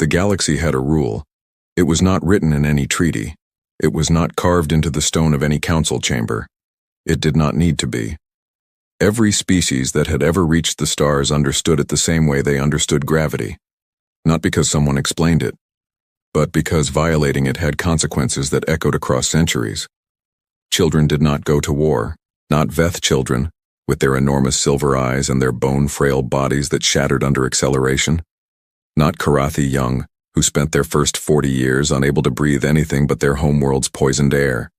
The galaxy had a rule. It was not written in any treaty. It was not carved into the stone of any council chamber. It did not need to be. Every species that had ever reached the stars understood it the same way they understood gravity. Not because someone explained it, but because violating it had consequences that echoed across centuries. Children did not go to war, not Veth children, with their enormous silver eyes and their bone-frail bodies that shattered under acceleration. Not Karathi young, who spent their first 40 years unable to breathe anything but their homeworld's poisoned air.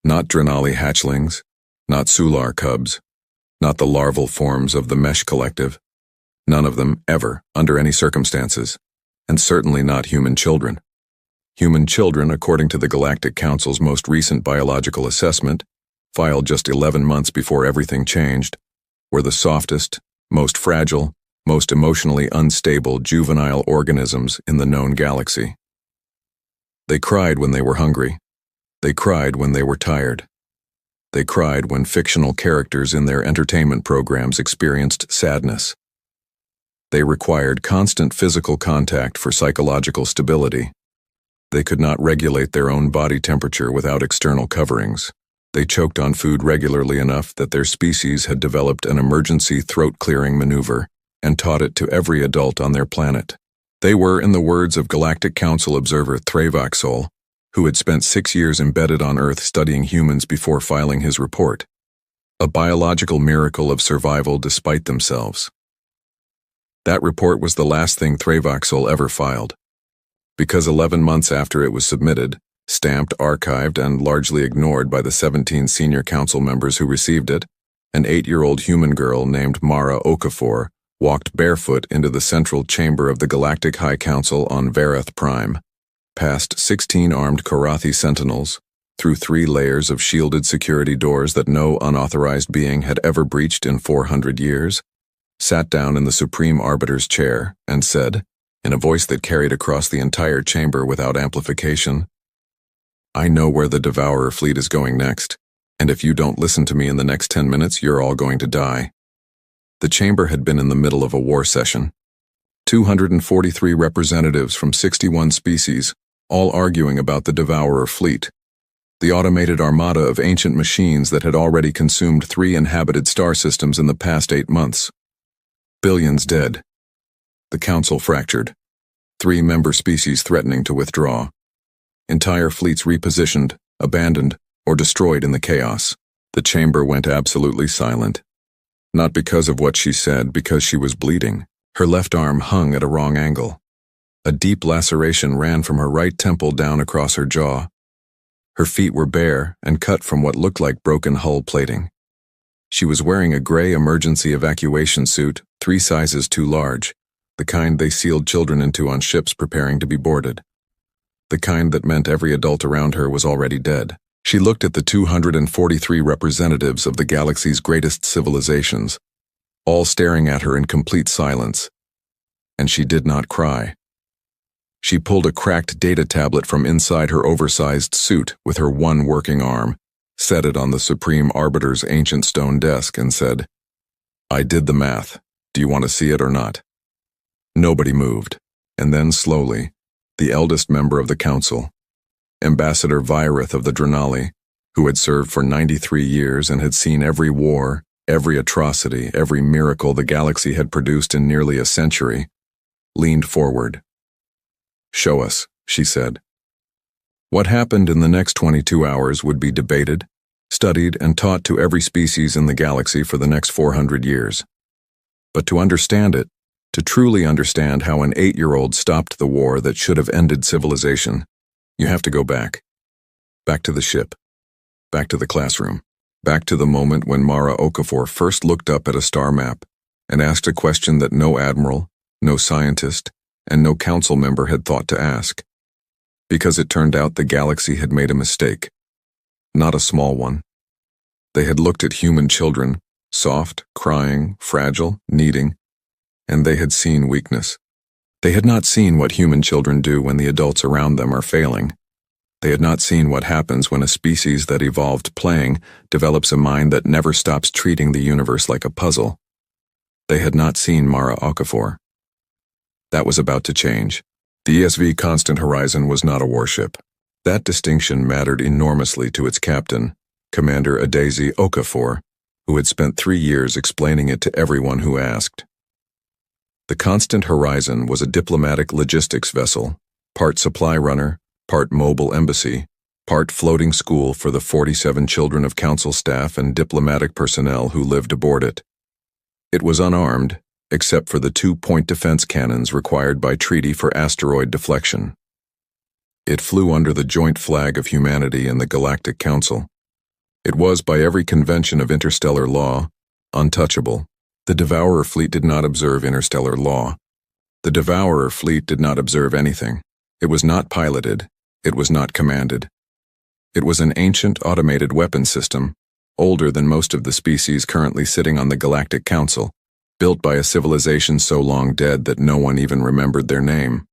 Not Drenali hatchlings, not Sular cubs, not the larval forms of the Mesh Collective. None of them, ever, under any circumstances, and certainly not human children. Human children, according to the Galactic Council's most recent biological assessment, filed just 11 months before everything changed, were the softest, most fragile, most emotionally unstable juvenile organisms in the known galaxy. They cried when they were hungry. They cried when they were tired. They cried when fictional characters in their entertainment programs experienced sadness. They required constant physical contact for psychological stability. They could not regulate their own body temperature without external coverings. They choked on food regularly enough that their species had developed an emergency throat-clearing maneuver and taught it to every adult on their planet. They were, in the words of Galactic Council observer Threvaxol, who had spent 6 years embedded on Earth studying humans before filing his report, a biological miracle of survival despite themselves. That report was the last thing Threvaxol ever filed, because 11 months after it was submitted, stamped, archived, and largely ignored by the 17 senior council members who received it, an 8-year-old human girl named Mara Okafor walked barefoot into the central chamber of the Galactic High Council on Vareth Prime, past 16 armed Karathi sentinels, through 3 layers of shielded security doors that no unauthorized being had ever breached in 400 years, sat down in the Supreme Arbiter's chair, and said, in a voice that carried across the entire chamber without amplification, "I know where the Devourer fleet is going next, and if you don't listen to me in the next 10 minutes, you're all going to die." The chamber had been in the middle of a war session. 243 representatives from 61 species, all arguing about the Devourer fleet, the automated armada of ancient machines that had already consumed 3 inhabited star systems in the past 8 months. Billions dead. The council fractured. 3 member species threatening to withdraw. Entire fleets repositioned, abandoned, or destroyed in the chaos. The chamber went absolutely silent. Not because of what she said, because she was bleeding. Her left arm hung at a wrong angle. A deep laceration ran from her right temple down across her jaw. Her feet were bare and cut from what looked like broken hull plating. She was wearing a gray emergency evacuation suit, 3 sizes too large, the kind they sealed children into on ships preparing to be boarded. The kind that meant every adult around her was already dead. She looked at the 243 representatives of the galaxy's greatest civilizations, all staring at her in complete silence, and she did not cry. She pulled a cracked data tablet from inside her oversized suit with her one working arm, set it on the Supreme Arbiter's ancient stone desk, and said, "I did the math. Do you want to see it or not?" Nobody moved, and then slowly, the eldest member of the council, Ambassador Virith of the Drenali, who had served for 93 years and had seen every war, every atrocity, every miracle the galaxy had produced in nearly a century, leaned forward. "Show us," she said. What happened in the next 22 hours would be debated, studied, and taught to every species in the galaxy for the next 400 years. But to understand it, to truly understand how an 8-year-old stopped the war that should have ended civilization, you have to go back. Back to the ship. Back to the classroom. Back to the moment when Mara Okafor first looked up at a star map and asked a question that no admiral, no scientist, and no council member had thought to ask. Because it turned out the galaxy had made a mistake. Not a small one. They had looked at human children, soft, crying, fragile, needing, and they had seen weakness. They had not seen what human children do when the adults around them are failing. They had not seen what happens when a species that evolved playing develops a mind that never stops treating the universe like a puzzle. They had not seen Mara Okafor. That was about to change. The ESV Constant Horizon was not a warship. That distinction mattered enormously to its captain, Commander Adaeze Okafor, who had spent 3 years explaining it to everyone who asked. The Constant Horizon was a diplomatic logistics vessel, part supply runner, part mobile embassy, part floating school for the 47 children of council staff and diplomatic personnel who lived aboard it. It was unarmed, except for the 2-point defense cannons required by treaty for asteroid deflection. It flew under the joint flag of humanity and the Galactic Council. It was, by every convention of interstellar law, untouchable. The Devourer fleet did not observe interstellar law. The Devourer fleet did not observe anything. It was not piloted. It was not commanded. It was an ancient automated weapon system, older than most of the species currently sitting on the Galactic Council, built by a civilization so long dead that no one even remembered their name.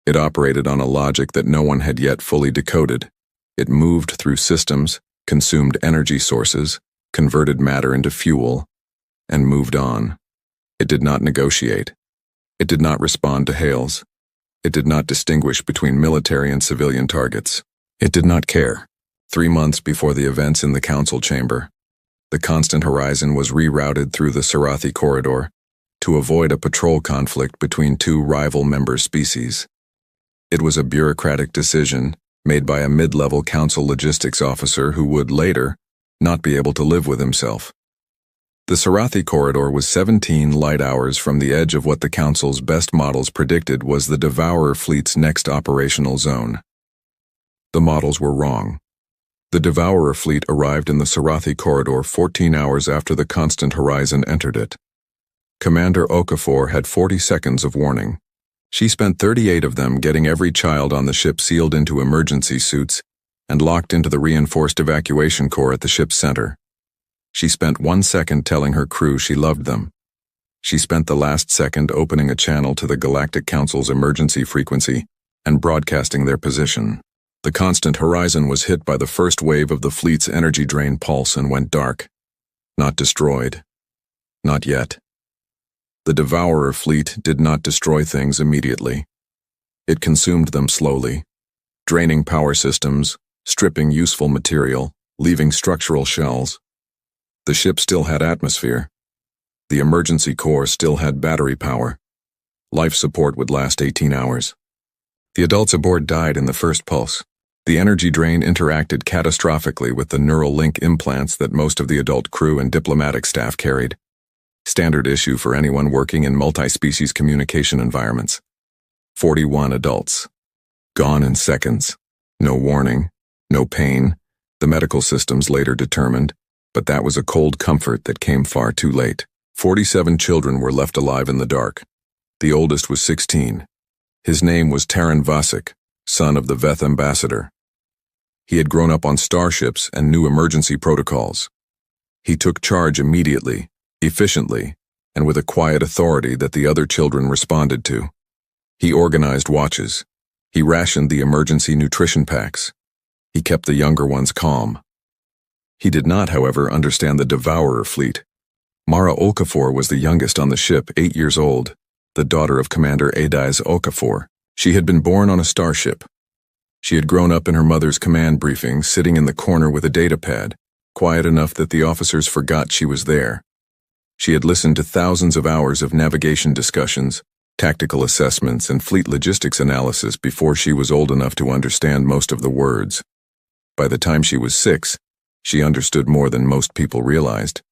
It operated on a logic that no one had yet fully decoded. It moved through systems, consumed energy sources, converted matter into fuel, and moved on. It did not negotiate. It did not respond to hails. It did not distinguish between military and civilian targets. It did not care. 3 months before the events in the council chamber, the Constant Horizon was rerouted through the Sarathi corridor to avoid a patrol conflict between 2 rival member species. It was a bureaucratic decision made by a mid-level council logistics officer who would later not be able to live with himself. The Sarathi corridor was 17 light hours from the edge of what the council's best models predicted was the Devourer fleet's next operational zone. The models were wrong. The Devourer fleet arrived in the Sarathi corridor 14 hours after the Constant Horizon entered it. Commander Okafor had 40 seconds of warning. She spent 38 of them getting every child on the ship sealed into emergency suits and locked into the reinforced evacuation core at the ship's center. She spent 1 second telling her crew she loved them. She spent the last second opening a channel to the Galactic Council's emergency frequency and broadcasting their position. The Constant Horizon was hit by the first wave of the fleet's energy drain pulse and went dark. Not destroyed. Not yet. The Devourer fleet did not destroy things immediately. It consumed them slowly, draining power systems, stripping useful material, leaving structural shells. The ship still had atmosphere. The emergency core still had battery power. Life support would last 18 hours. The adults aboard died in the first pulse. The energy drain interacted catastrophically with the neural link implants that most of the adult crew and diplomatic staff carried. Standard issue for anyone working in multi-species communication environments. 41 adults. Gone in seconds. No warning. No pain. The medical systems later determined, but that was a cold comfort that came far too late. 47 children were left alive in the dark. The oldest was 16. His name was Taran Vasek, son of the Veth ambassador. He had grown up on starships and knew emergency protocols. He took charge immediately, efficiently, and with a quiet authority that the other children responded to. He organized watches. He rationed the emergency nutrition packs. He kept the younger ones calm. He did not, however, understand the Devourer fleet. Mara Okafor was the youngest on the ship, 8 years old, the daughter of Commander Adaeze Okafor. She had been born on a starship. She had grown up in her mother's command briefing, sitting in the corner with a datapad, quiet enough that the officers forgot she was there. She had listened to thousands of hours of navigation discussions, tactical assessments, and fleet logistics analysis before she was old enough to understand most of the words. By the time she was 6, she understood more than most people realized.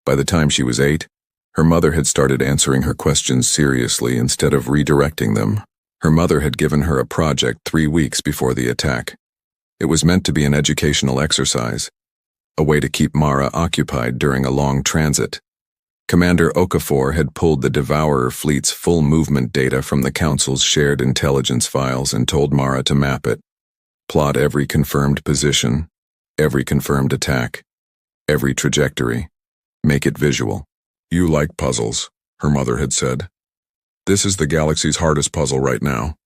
By the time she was 8, her mother had started answering her questions seriously instead of redirecting them. Her mother had given her a project 3 weeks before the attack. It was meant to be an educational exercise, a way to keep Mara occupied during a long transit. Commander Okafor had pulled the Devourer fleet's full movement data from the Council's shared intelligence files and told Mara to map it, plot every confirmed position, every confirmed attack, every trajectory, make it visual. "You like puzzles," her mother had said. "This is the galaxy's hardest puzzle right now."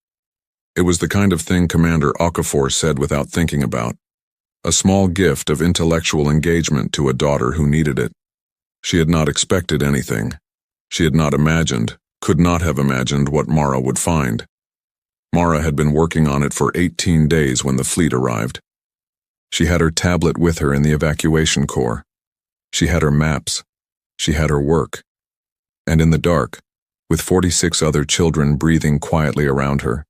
It was the kind of thing Commander Okafor said without thinking about. A small gift of intellectual engagement to a daughter who needed it. She had not expected anything. She had not imagined, could not have imagined what Mara would find. Mara had been working on it for 18 days when the fleet arrived. She had her tablet with her in the evacuation core. She had her maps. She had her work. And in the dark, with 46 other children breathing quietly around her,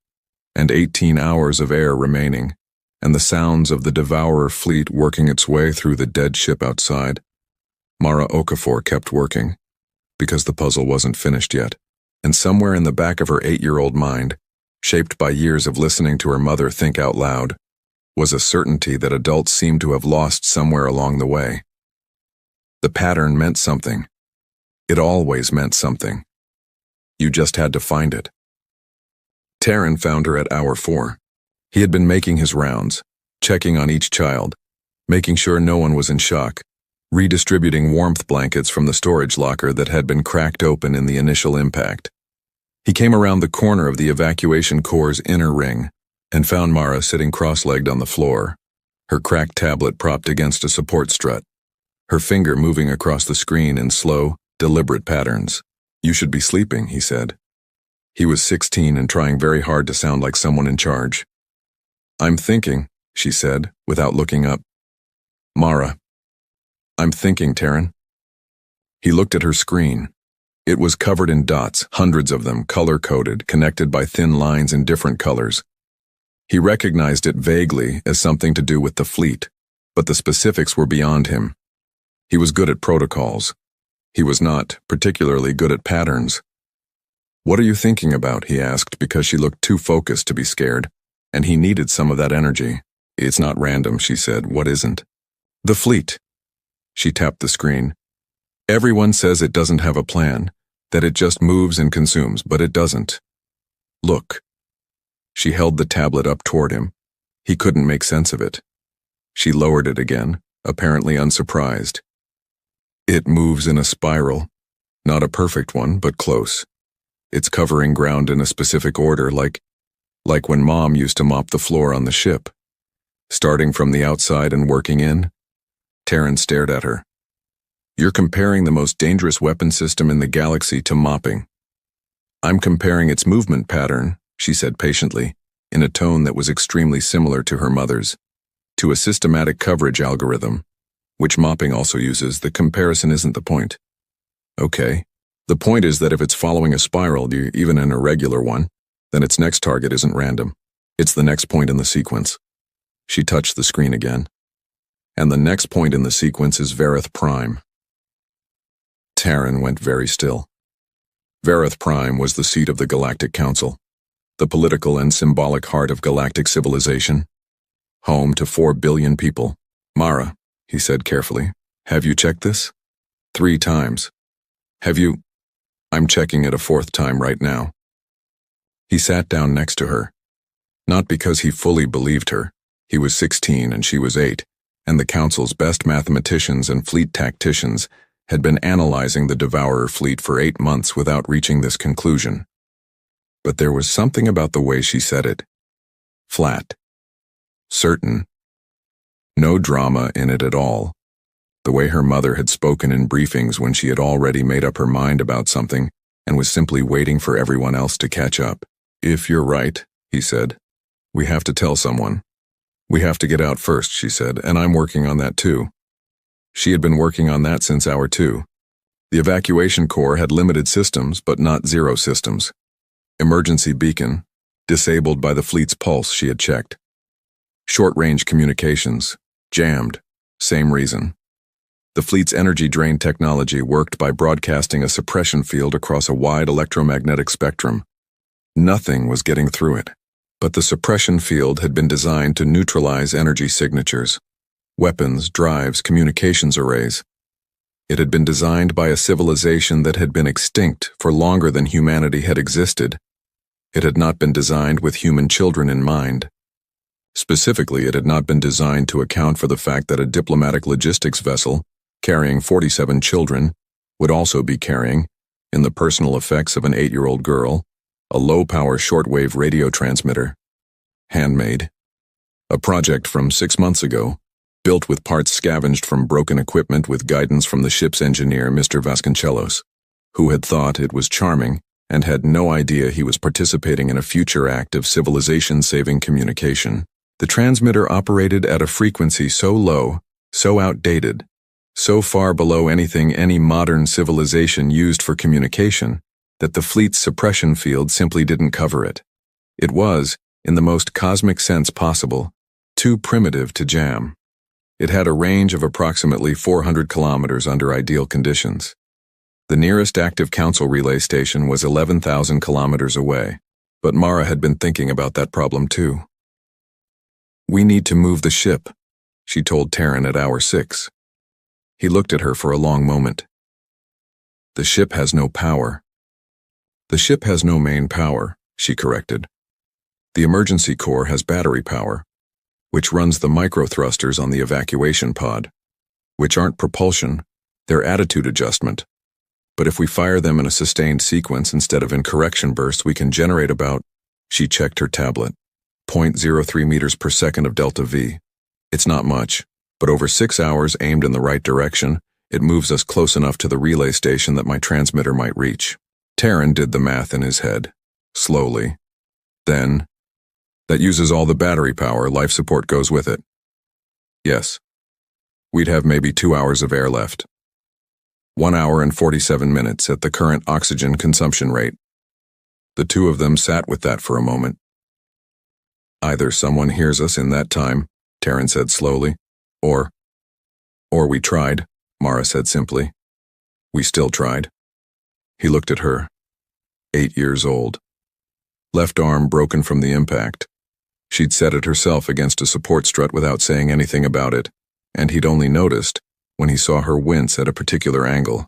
and 18 hours of air remaining, and the sounds of the Devourer fleet working its way through the dead ship outside, Mara Okafor kept working, because the puzzle wasn't finished yet, and somewhere in the back of her 8-year-old mind, shaped by years of listening to her mother think out loud, was a certainty that adults seemed to have lost somewhere along the way. The pattern meant something. It always meant something. You just had to find it. Taryn found her at hour 4. He had been making his rounds, checking on each child, making sure no one was in shock, redistributing warmth blankets from the storage locker that had been cracked open in the initial impact. He came around the corner of the evacuation core's inner ring and found Mara sitting cross-legged on the floor, her cracked tablet propped against a support strut, her finger moving across the screen in slow, deliberate patterns. "You should be sleeping," he said. He was 16 and trying very hard to sound like someone in charge. "I'm thinking," she said, without looking up. "Mara." "I'm thinking, Taryn." He looked at her screen. It was covered in dots, hundreds of them, color-coded, connected by thin lines in different colors. He recognized it vaguely as something to do with the fleet, but the specifics were beyond him. He was good at protocols. He was not particularly good at patterns. "What are you thinking about?" he asked, because she looked too focused to be scared, and he needed some of that energy. "It's not random," she said. "What isn't?" "The fleet." She tapped the screen. "Everyone says it doesn't have a plan, that it just moves and consumes, but it doesn't. Look." She held the tablet up toward him. He couldn't make sense of it. She lowered it again, apparently unsurprised. "It moves in a spiral. Not a perfect one, but close. It's covering ground in a specific order, like when Mom used to mop the floor on the ship. Starting from the outside and working in." Taryn stared at her. "You're comparing the most dangerous weapon system in the galaxy to mopping." "I'm comparing its movement pattern," she said patiently, in a tone that was extremely similar to her mother's, "to a systematic coverage algorithm, which mopping also uses. The comparison isn't the point." "Okay. The point is that if it's following a spiral, even an irregular one, then its next target isn't random. It's the next point in the sequence." She touched the screen again. "And the next point in the sequence is Vareth Prime." Taryn went very still. Vareth Prime was the seat of the Galactic Council, the political and symbolic heart of galactic civilization, home to 4 billion people. "Mara," he said carefully, "have you checked this?" 3 times. "Have you?" "I'm checking it a 4th time right now." He sat down next to her. Not because he fully believed her. He was 16 and she was 8, and the Council's best mathematicians and fleet tacticians had been analyzing the Devourer fleet for 8 months without reaching this conclusion. But there was something about the way she said it. Flat. Certain. No drama in it at all. The way her mother had spoken in briefings when she had already made up her mind about something and was simply waiting for everyone else to catch up. "If you're right," he said, "we have to tell someone. We have to get out first," she said, "and I'm working on that too." She had been working on that since hour 2. The evacuation core had limited systems, but not zero systems. Emergency beacon, disabled by the fleet's pulse, she had checked. Short-range communications, jammed, same reason. The fleet's energy drain technology worked by broadcasting a suppression field across a wide electromagnetic spectrum. Nothing was getting through it, but the suppression field had been designed to neutralize energy signatures, weapons, drives, communications arrays. It had been designed by a civilization that had been extinct for longer than humanity had existed. It had not been designed with human children in mind. Specifically, it had not been designed to account for the fact that a diplomatic logistics vessel, carrying 47 children, would also be carrying, in the personal effects of an 8-year-old girl, a low-power shortwave radio transmitter. Handmade. A project from 6 months ago, built with parts scavenged from broken equipment with guidance from the ship's engineer, Mr. Vasconcelos, who had thought it was charming and had no idea he was participating in a future act of civilization-saving communication. The transmitter operated at a frequency so low, so outdated, so far below anything any modern civilization used for communication, that the fleet's suppression field simply didn't cover it. It was, in the most cosmic sense possible, too primitive to jam. It had a range of approximately 400 kilometers under ideal conditions. The nearest active council relay station was 11,000 kilometers away, but Mara had been thinking about that problem too. "We need to move the ship," she told Terran at hour 6. He looked at her for a long moment. "The ship has no power." "The ship has no main power," she corrected. "The emergency core has battery power, which runs the micro-thrusters on the evacuation pod, which aren't propulsion, they're attitude adjustment. But if we fire them in a sustained sequence instead of in correction bursts, we can generate about," she checked her tablet, "0.03 meters per second of delta V. It's not much, but over 6 hours aimed in the right direction, it moves us close enough to the relay station that my transmitter might reach." Terran did the math in his head, slowly. Then, "That uses all the battery power, life support goes with it." "Yes. We'd have maybe 2 hours of air left. 1 hour and 47 minutes at the current oxygen consumption rate." The two of them sat with that for a moment. "Either someone hears us in that time," Terran said slowly, or we tried," Mara said simply. "We still tried." He looked at her. 8 years old. Left arm broken from the impact. She'd set it herself against a support strut without saying anything about it, and he'd only noticed when he saw her wince at a particular angle.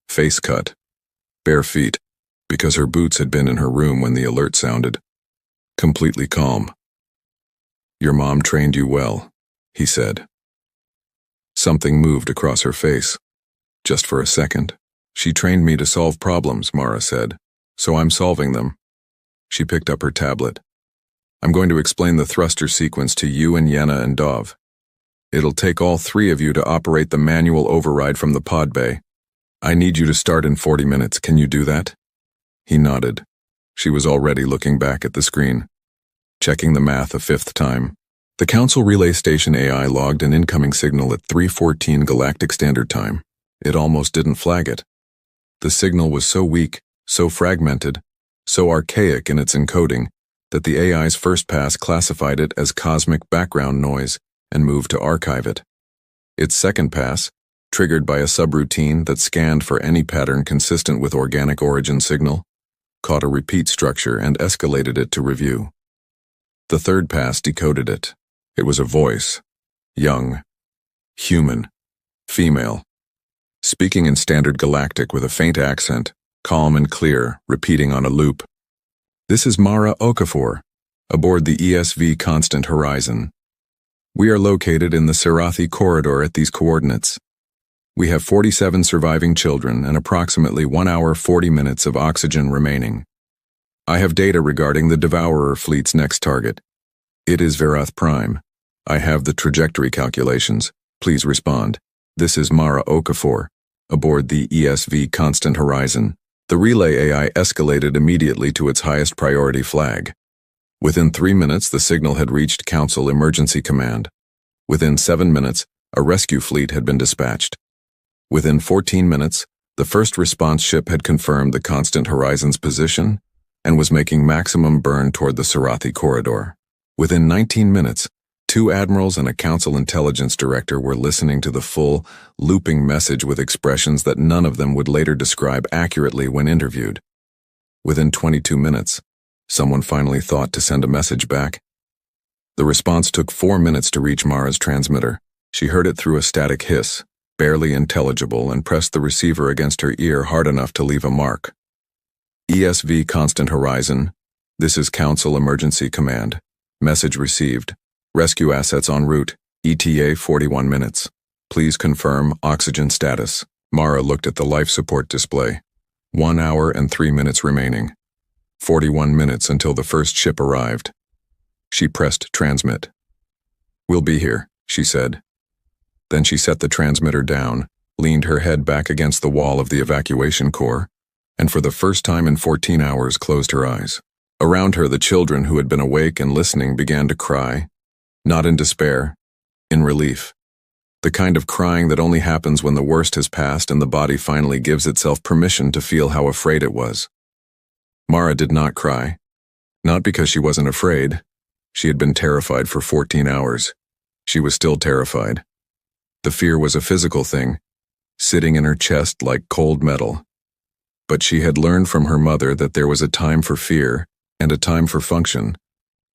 Face cut. Bare feet, because her boots had been in her room when the alert sounded. Completely calm. "Your mom trained you well," he said. Something moved across her face. Just for a second. "She trained me to solve problems," Mara said, "so I'm solving them." She picked up her tablet. "I'm going to explain the thruster sequence to you and Yenna and Dov. It'll take all 3 of you to operate the manual override from the pod bay. I need you to start in 40 minutes. Can you do that?" He nodded. She was already looking back at the screen, checking the math a 5th time. The Council Relay Station AI logged an incoming signal at 3:14 Galactic Standard Time. It almost didn't flag it. The signal was so weak, so fragmented, so archaic in its encoding, that the AI's first pass classified it as cosmic background noise and moved to archive it. Its second pass, triggered by a subroutine that scanned for any pattern consistent with organic origin signal, caught a repeat structure and escalated it to review. The third pass decoded it. It was a voice. Young. Human. Female. Speaking in standard Galactic with a faint accent, calm and clear, repeating on a loop. "This is Mara Okafor, aboard the ESV Constant Horizon. We are located in the Sarathi corridor at these coordinates. We have 47 surviving children and approximately 1 hour 40 minutes of oxygen remaining. I have data regarding the Devourer fleet's next target. It is Verath Prime. I have the trajectory calculations. Please respond. This is Mara Okafor, aboard the ESV Constant Horizon." The relay AI escalated immediately to its highest priority flag. Within 3 minutes, the signal had reached Council Emergency Command. Within 7 minutes, a rescue fleet had been dispatched. Within 14 minutes, the first response ship had confirmed the Constant Horizon's position and was making maximum burn toward the Sarathi corridor. Within 19 minutes, 2 admirals and a Council Intelligence Director were listening to the full, looping message with expressions that none of them would later describe accurately when interviewed. Within 22 minutes, someone finally thought to send a message back. The response took 4 minutes to reach Mara's transmitter. She heard it through a static hiss, barely intelligible, and pressed the receiver against her ear hard enough to leave a mark. "ESV Constant Horizon. This is Council Emergency Command. Message received. Rescue assets en route. ETA 41 minutes. Please confirm oxygen status." Mara looked at the life support display. 1 hour and 3 minutes remaining. 41 minutes until the first ship arrived. She pressed transmit. "We'll be here," she said. Then she set the transmitter down, leaned her head back against the wall of the evacuation core, and for the first time in 14 hours closed her eyes. Around her, the children who had been awake and listening began to cry, not in despair, in relief. The kind of crying that only happens when the worst has passed and the body finally gives itself permission to feel how afraid it was. Mara did not cry. Not because she wasn't afraid. She had been terrified for 14 hours. She was still terrified. The fear was a physical thing, sitting in her chest like cold metal. But she had learned from her mother that there was a time for fear and a time for function,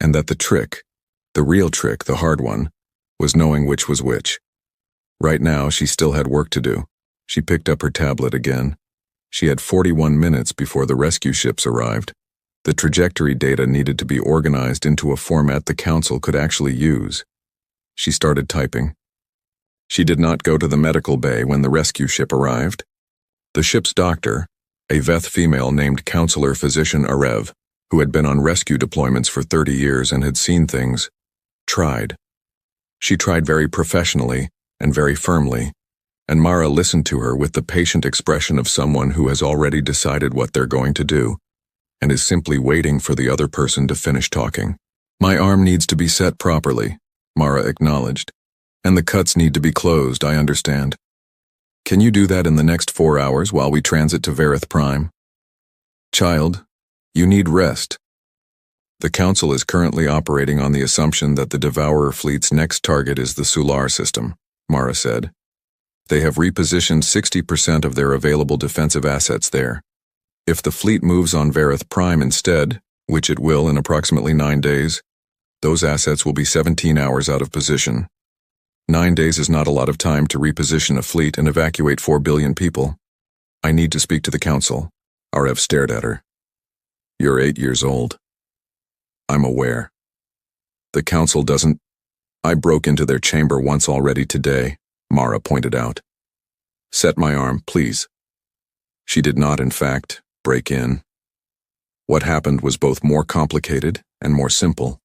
and that the trick, the real trick, the hard one, was knowing which was which. Right now, she still had work to do. She picked up her tablet again. She had 41 minutes before the rescue ships arrived. The trajectory data needed to be organized into a format the council could actually use. She started typing. She did not go to the medical bay when the rescue ship arrived. The ship's doctor, a Veth female named Counselor Physician Arev, who had been on rescue deployments for 30 years and had seen things, tried. She tried very professionally and very firmly, and Mara listened to her with the patient expression of someone who has already decided what they're going to do and is simply waiting for the other person to finish talking. My arm needs to be set properly, Mara acknowledged, and the cuts need to be closed, I understand. Can you do that in the next 4 hours while we transit to Varith Prime? Child, you need rest. The Council is currently operating on the assumption that the Devourer fleet's next target is the Sular system, Mara said. They have repositioned 60% of their available defensive assets there. If the fleet moves on Varith Prime instead, which it will in approximately 9 days, those assets will be 17 hours out of position. 9 days is not a lot of time to reposition a fleet and evacuate 4 billion people. I need to speak to the Council. Arev stared at her. You're 8 years old. I'm aware. The Council doesn't. I broke into their chamber once already today, Mara pointed out. Set my arm, please. She did not, in fact, break in. What happened was both more complicated and more simple.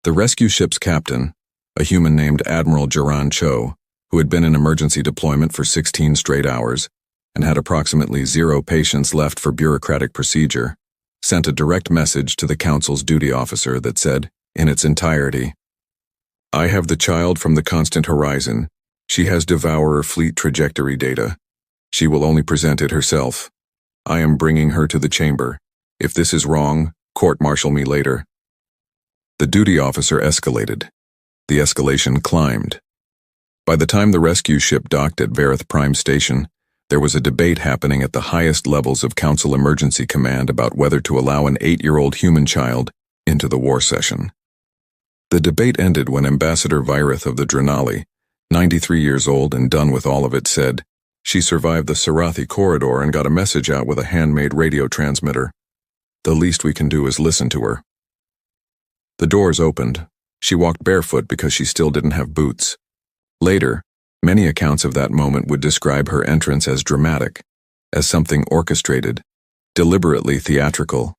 The rescue ship's captain, a human named Admiral Jiran Cho, who had been in emergency deployment for 16 straight hours and had approximately 0 patients left for bureaucratic procedure, sent a direct message to the Council's duty officer that said, in its entirety, I have the child from the Constant Horizon. She has Devourer fleet trajectory data. She will only present it herself. I am bringing her to the chamber. If this is wrong, court-martial me later. The duty officer escalated. The escalation climbed. By the time the rescue ship docked at Varith Prime Station, there was a debate happening at the highest levels of Council Emergency Command about whether to allow an 8-year-old human child into the war session. The debate ended when Ambassador Virith of the Drenali, 93 years old and done with all of it, said, she survived the Sarathi corridor and got a message out with a handmade radio transmitter. The least we can do is listen to her. The doors opened. She walked barefoot because she still didn't have boots. Later, many accounts of that moment would describe her entrance as dramatic, as something orchestrated, deliberately theatrical.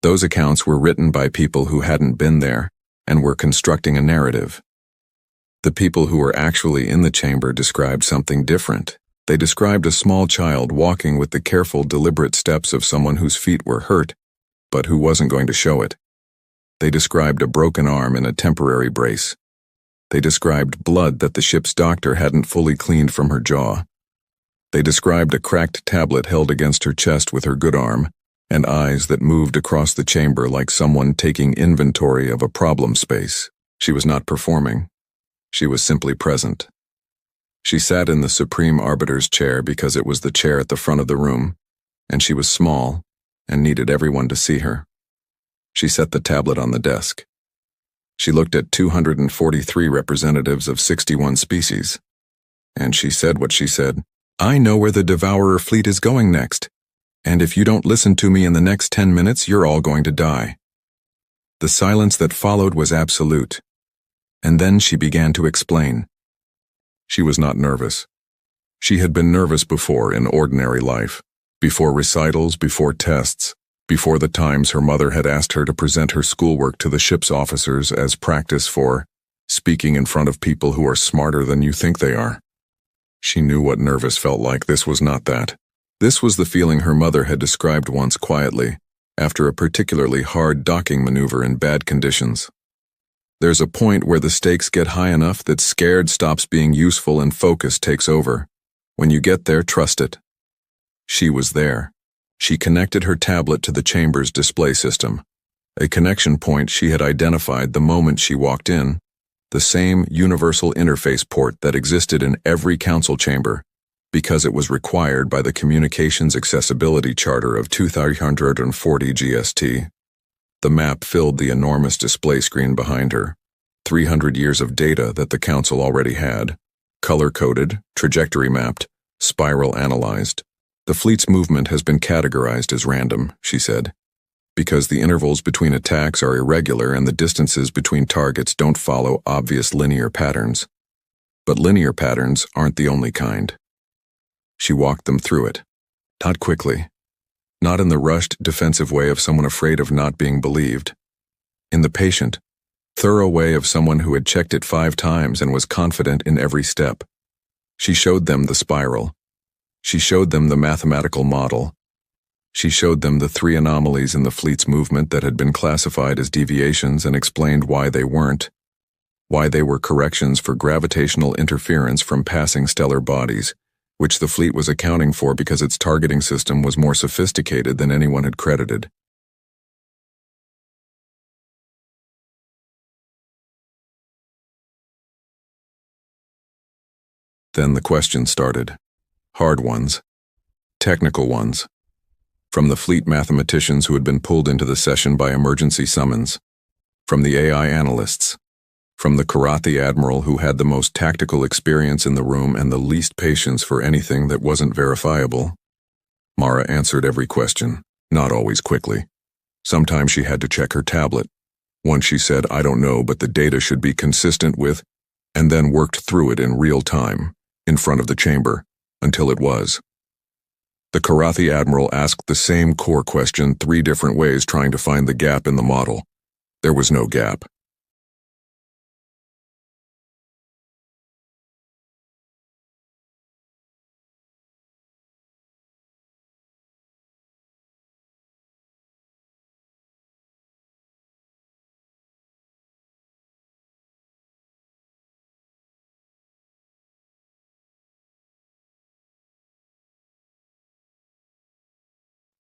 Those accounts were written by people who hadn't been there and were constructing a narrative. The people who were actually in the chamber described something different. They described a small child walking with the careful, deliberate steps of someone whose feet were hurt, but who wasn't going to show it. They described a broken arm in a temporary brace. They described blood that the ship's doctor hadn't fully cleaned from her jaw. They described a cracked tablet held against her chest with her good arm, and eyes that moved across the chamber like someone taking inventory of a problem space. She was not performing. She was simply present. She sat in the Supreme Arbiter's chair because it was the chair at the front of the room, and she was small and needed everyone to see her. She set the tablet on the desk. She looked at 243 representatives of 61 species, and she said what she said. I know where the Devourer fleet is going next, and if you don't listen to me in the next 10 minutes, you're all going to die. The silence that followed was absolute, and then she began to explain. She was not nervous. She had been nervous before in ordinary life, before recitals, before tests, before the times her mother had asked her to present her schoolwork to the ship's officers as practice for speaking in front of people who are smarter than you think they are. She knew what nervous felt like. This was not that. This was the feeling her mother had described once quietly, after a particularly hard docking maneuver in bad conditions. There's a point where the stakes get high enough that scared stops being useful and focus takes over. When you get there, trust it. She was there. She connected her tablet to the chamber's display system, a connection point she had identified the moment she walked in, the same universal interface port that existed in every council chamber, because it was required by the Communications Accessibility Charter of 2340 GST. The map filled the enormous display screen behind her, 300 years of data that the council already had, color-coded, trajectory mapped, spiral analyzed. The fleet's movement has been categorized as random, she said, because the intervals between attacks are irregular and the distances between targets don't follow obvious linear patterns. But linear patterns aren't the only kind. She walked them through it. Not quickly. Not in the rushed, defensive way of someone afraid of not being believed. In the patient, thorough way of someone who had checked it 5 times and was confident in every step. She showed them the spiral. She showed them the mathematical model. She showed them the 3 anomalies in the fleet's movement that had been classified as deviations and explained why they weren't. Why they were corrections for gravitational interference from passing stellar bodies, which the fleet was accounting for because its targeting system was more sophisticated than anyone had credited. Then the questions started. Hard ones. Technical ones. From the fleet mathematicians who had been pulled into the session by emergency summons. From the AI analysts. From the Karathi admiral who had the most tactical experience in the room and the least patience for anything that wasn't verifiable. Mara answered every question, not always quickly. Sometimes she had to check her tablet. Once she said, "I don't know, but the data should be consistent with," and then worked through it in real time, in front of the chamber, until it was. The Karathi admiral asked the same core question 3 different ways, trying to find the gap in the model. There was no gap.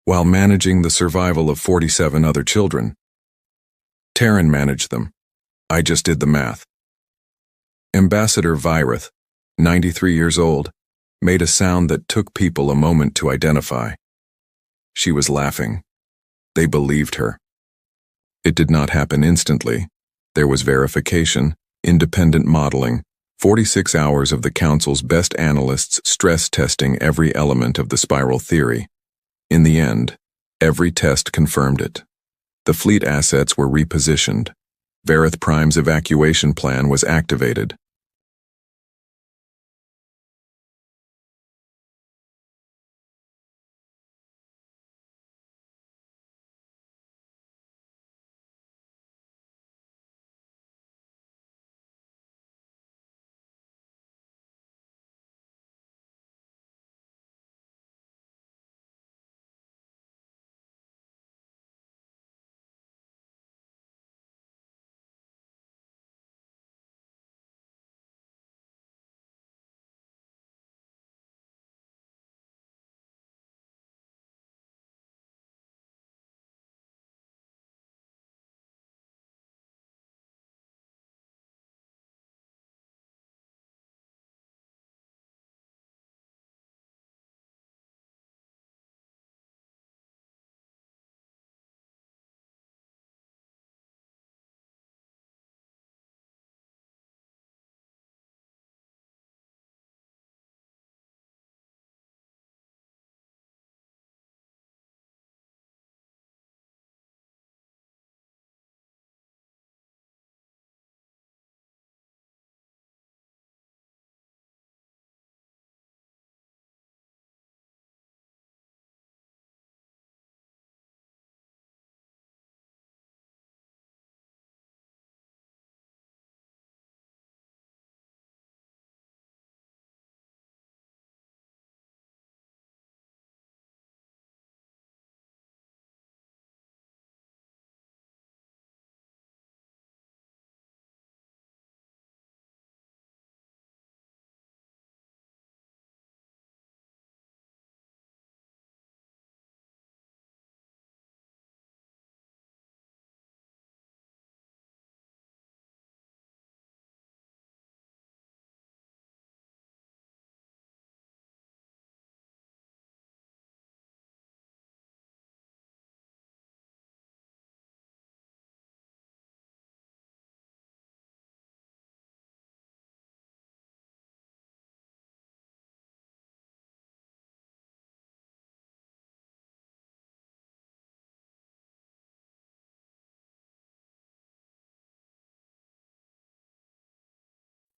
While managing the survival of 47 other children. Taryn managed them. I just did the math. Ambassador Virith, 93 years old, made a sound that took people a moment to identify. She was laughing. They believed her. It did not happen instantly. There was verification, independent modeling, 46 hours of the council's best analysts stress testing every element of the spiral theory. In the end, every test confirmed it. The fleet assets were repositioned. Virith Prime's evacuation plan was activated.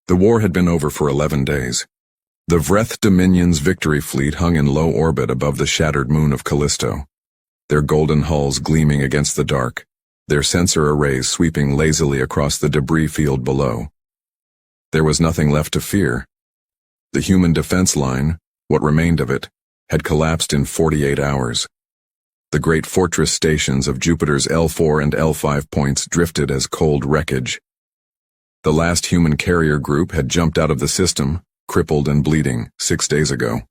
The war had been over for 11 days. The Vreth Dominion's Victory Fleet hung in low orbit above the shattered moon of Callisto, their golden hulls gleaming against the dark, their sensor arrays sweeping lazily across the debris field below. There was nothing left to fear. The human defense line, what remained of it, had collapsed in 48 hours. The great fortress stations of Jupiter's L4 and L5 points drifted as cold wreckage. The last human carrier group had jumped out of the system, crippled and bleeding, 6 days ago.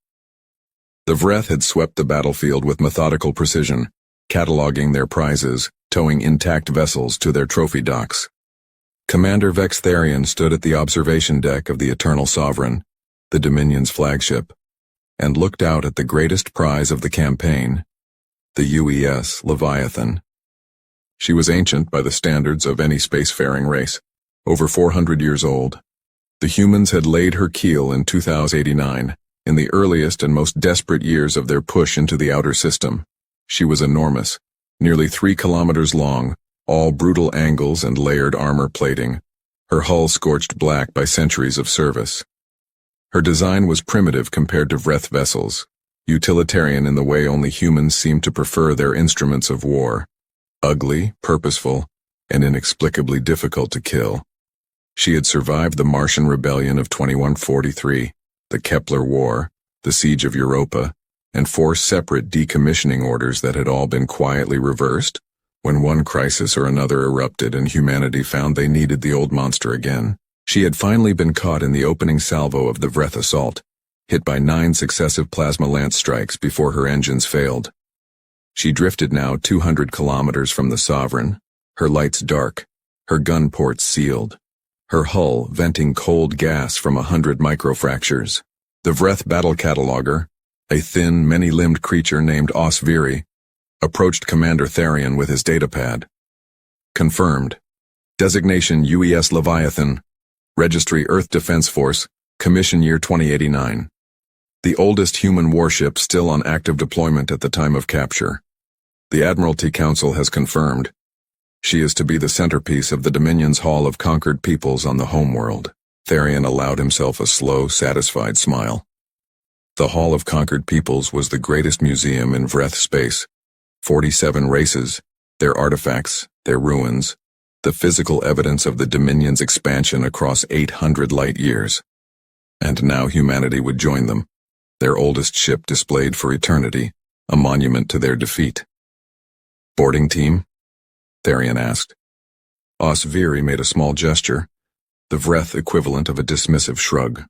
The Vreth had swept the battlefield with methodical precision, cataloging their prizes, towing intact vessels to their trophy docks. Commander Vex Therian stood at the observation deck of the Eternal Sovereign, the Dominion's flagship, and looked out at the greatest prize of the campaign, the UES Leviathan. She was ancient by the standards of any spacefaring race, over 400 years old. The humans had laid her keel in 2089, in the earliest and most desperate years of their push into the outer system. She was enormous, nearly 3 kilometers long, all brutal angles and layered armor plating, her hull scorched black by centuries of service. Her design was primitive compared to Vreth vessels, utilitarian in the way only humans seem to prefer their instruments of war, ugly, purposeful, and inexplicably difficult to kill. She had survived the Martian Rebellion of 2143, the Kepler War, the Siege of Europa, and 4 separate decommissioning orders that had all been quietly reversed when one crisis or another erupted and humanity found they needed the old monster again. She had finally been caught in the opening salvo of the Vreth assault, hit by 9 successive plasma lance strikes before her engines failed. She drifted now 200 kilometers from the Sovereign, her lights dark, her gun ports sealed, her hull venting cold gas from 100 microfractures. The Vreth battle cataloger, a thin, many-limbed creature named Osviri, approached Commander Therian with his datapad. Confirmed. Designation UES Leviathan. Registry Earth Defense Force, Commission Year 2089. The oldest human warship still on active deployment at the time of capture. The Admiralty Council has confirmed. She is to be the centerpiece of the Dominion's Hall of Conquered Peoples on the homeworld. Therian allowed himself a slow, satisfied smile. The Hall of Conquered Peoples was the greatest museum in Vreth space. 47 races, their artifacts, their ruins, the physical evidence of the Dominion's expansion across 800 light years. And now humanity would join them, their oldest ship displayed for eternity, a monument to their defeat. Boarding team? Therian asked. Osviri made a small gesture, the Vreth equivalent of a dismissive shrug.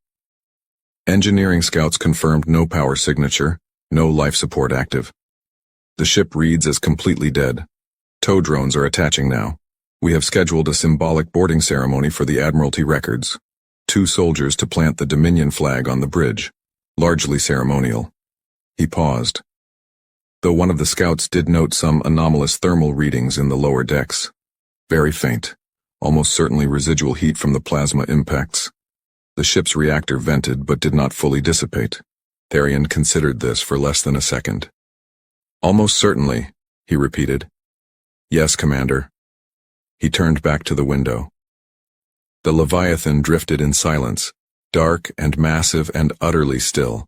Engineering scouts confirmed no power signature, no life support active. The ship reads as completely dead. Tow drones are attaching now. We have scheduled a symbolic boarding ceremony for the Admiralty records. 2 soldiers to plant the Dominion flag on the bridge, largely ceremonial. He paused. Though one of the scouts did note some anomalous thermal readings in the lower decks. Very faint, almost certainly residual heat from the plasma impacts. The ship's reactor vented but did not fully dissipate. Therian considered this for less than a second. Almost certainly, he repeated. Yes, Commander. He turned back to the window. The Leviathan drifted in silence, dark and massive and utterly still.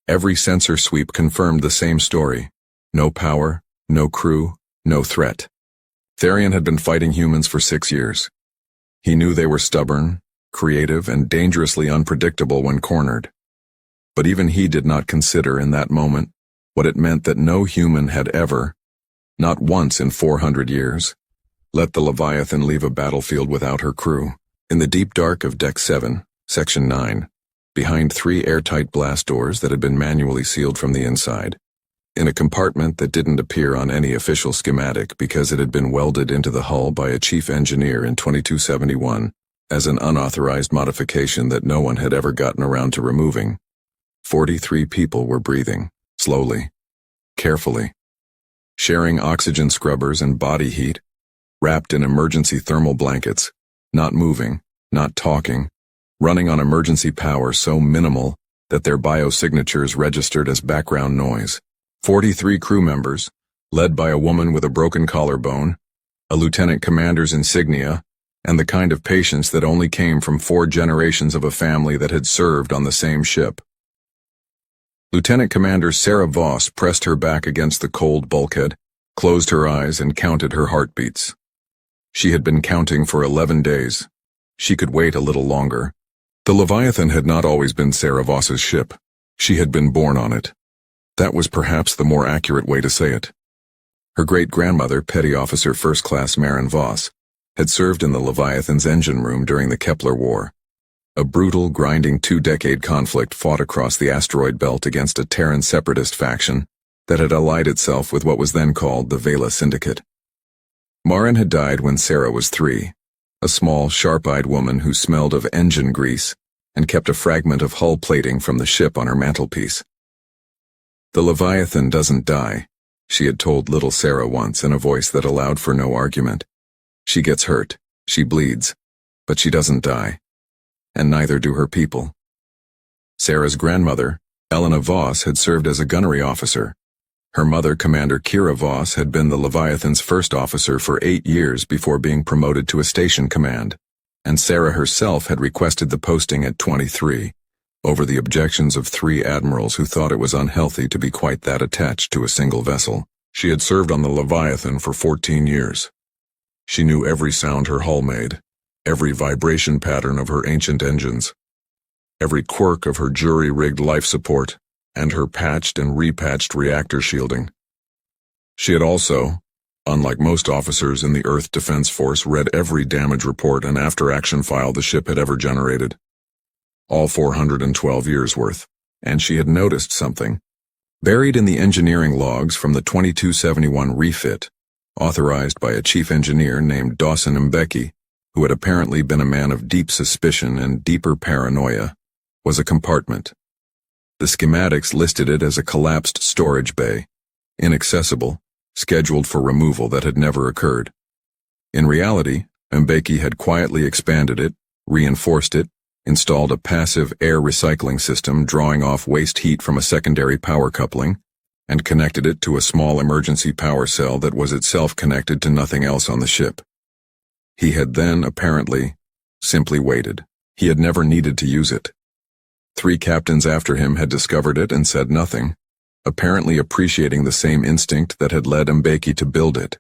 Every sensor sweep confirmed the same story. No power, no crew, no threat. Therian had been fighting humans for 6 years. He knew they were stubborn, creative, and dangerously unpredictable when cornered. But even he did not consider in that moment what it meant that no human had ever, not once in 400 years, let the Leviathan leave a battlefield without her crew. In the deep dark of Deck 7, Section 9, behind 3 airtight blast doors that had been manually sealed from the inside, in a compartment that didn't appear on any official schematic because it had been welded into the hull by a chief engineer in 2271 as an unauthorized modification that no one had ever gotten around to removing. 43 people were breathing, slowly, carefully, sharing oxygen scrubbers and body heat, wrapped in emergency thermal blankets, not moving, not talking, running on emergency power so minimal that their biosignatures registered as background noise. 43 crew members, led by a woman with a broken collarbone, a lieutenant commander's insignia, and the kind of patience that only came from 4 generations of a family that had served on the same ship. Lieutenant Commander Sarah Voss pressed her back against the cold bulkhead, closed her eyes, and counted her heartbeats. She had been counting for 11 days. She could wait a little longer. The Leviathan had not always been Sarah Voss's ship. She had been born on it. That was perhaps the more accurate way to say it. Her great-grandmother, Petty Officer First Class Maren Voss, had served in the Leviathan's engine room during the Kepler War. A brutal, grinding 2-decade conflict fought across the asteroid belt against a Terran separatist faction that had allied itself with what was then called the Vela Syndicate. Maren had died when Sarah was 3, a small, sharp-eyed woman who smelled of engine grease and kept a fragment of hull plating from the ship on her mantelpiece. "The Leviathan doesn't die," she had told little Sarah once in a voice that allowed for no argument. "She gets hurt, she bleeds, but she doesn't die. And neither do her people." Sarah's grandmother, Elena Voss, had served as a gunnery officer. Her mother, Commander Kira Voss, had been the Leviathan's first officer for 8 years before being promoted to a station command, and Sarah herself had requested the posting at 23, over the objections of 3 admirals who thought it was unhealthy to be quite that attached to a single vessel. She had served on the Leviathan for 14 years. She knew every sound her hull made, every vibration pattern of her ancient engines, every quirk of her jury-rigged life support, and her patched and repatched reactor shielding. She had also, unlike most officers in the Earth Defense Force, read every damage report and after-action file the ship had ever generated. All 412 years' worth. And she had noticed something. Buried in the engineering logs from the 2271 refit, authorized by a chief engineer named Dawson Mbeki, who had apparently been a man of deep suspicion and deeper paranoia, was a compartment. The schematics listed it as a collapsed storage bay, inaccessible, scheduled for removal that had never occurred. In reality, Mbeki had quietly expanded it, reinforced it, installed a passive air recycling system drawing off waste heat from a secondary power coupling, and connected it to a small emergency power cell that was itself connected to nothing else on the ship. He had then, apparently, simply waited. He had never needed to use it. 3 captains after him had discovered it and said nothing, apparently appreciating the same instinct that had led Mbeki to build it.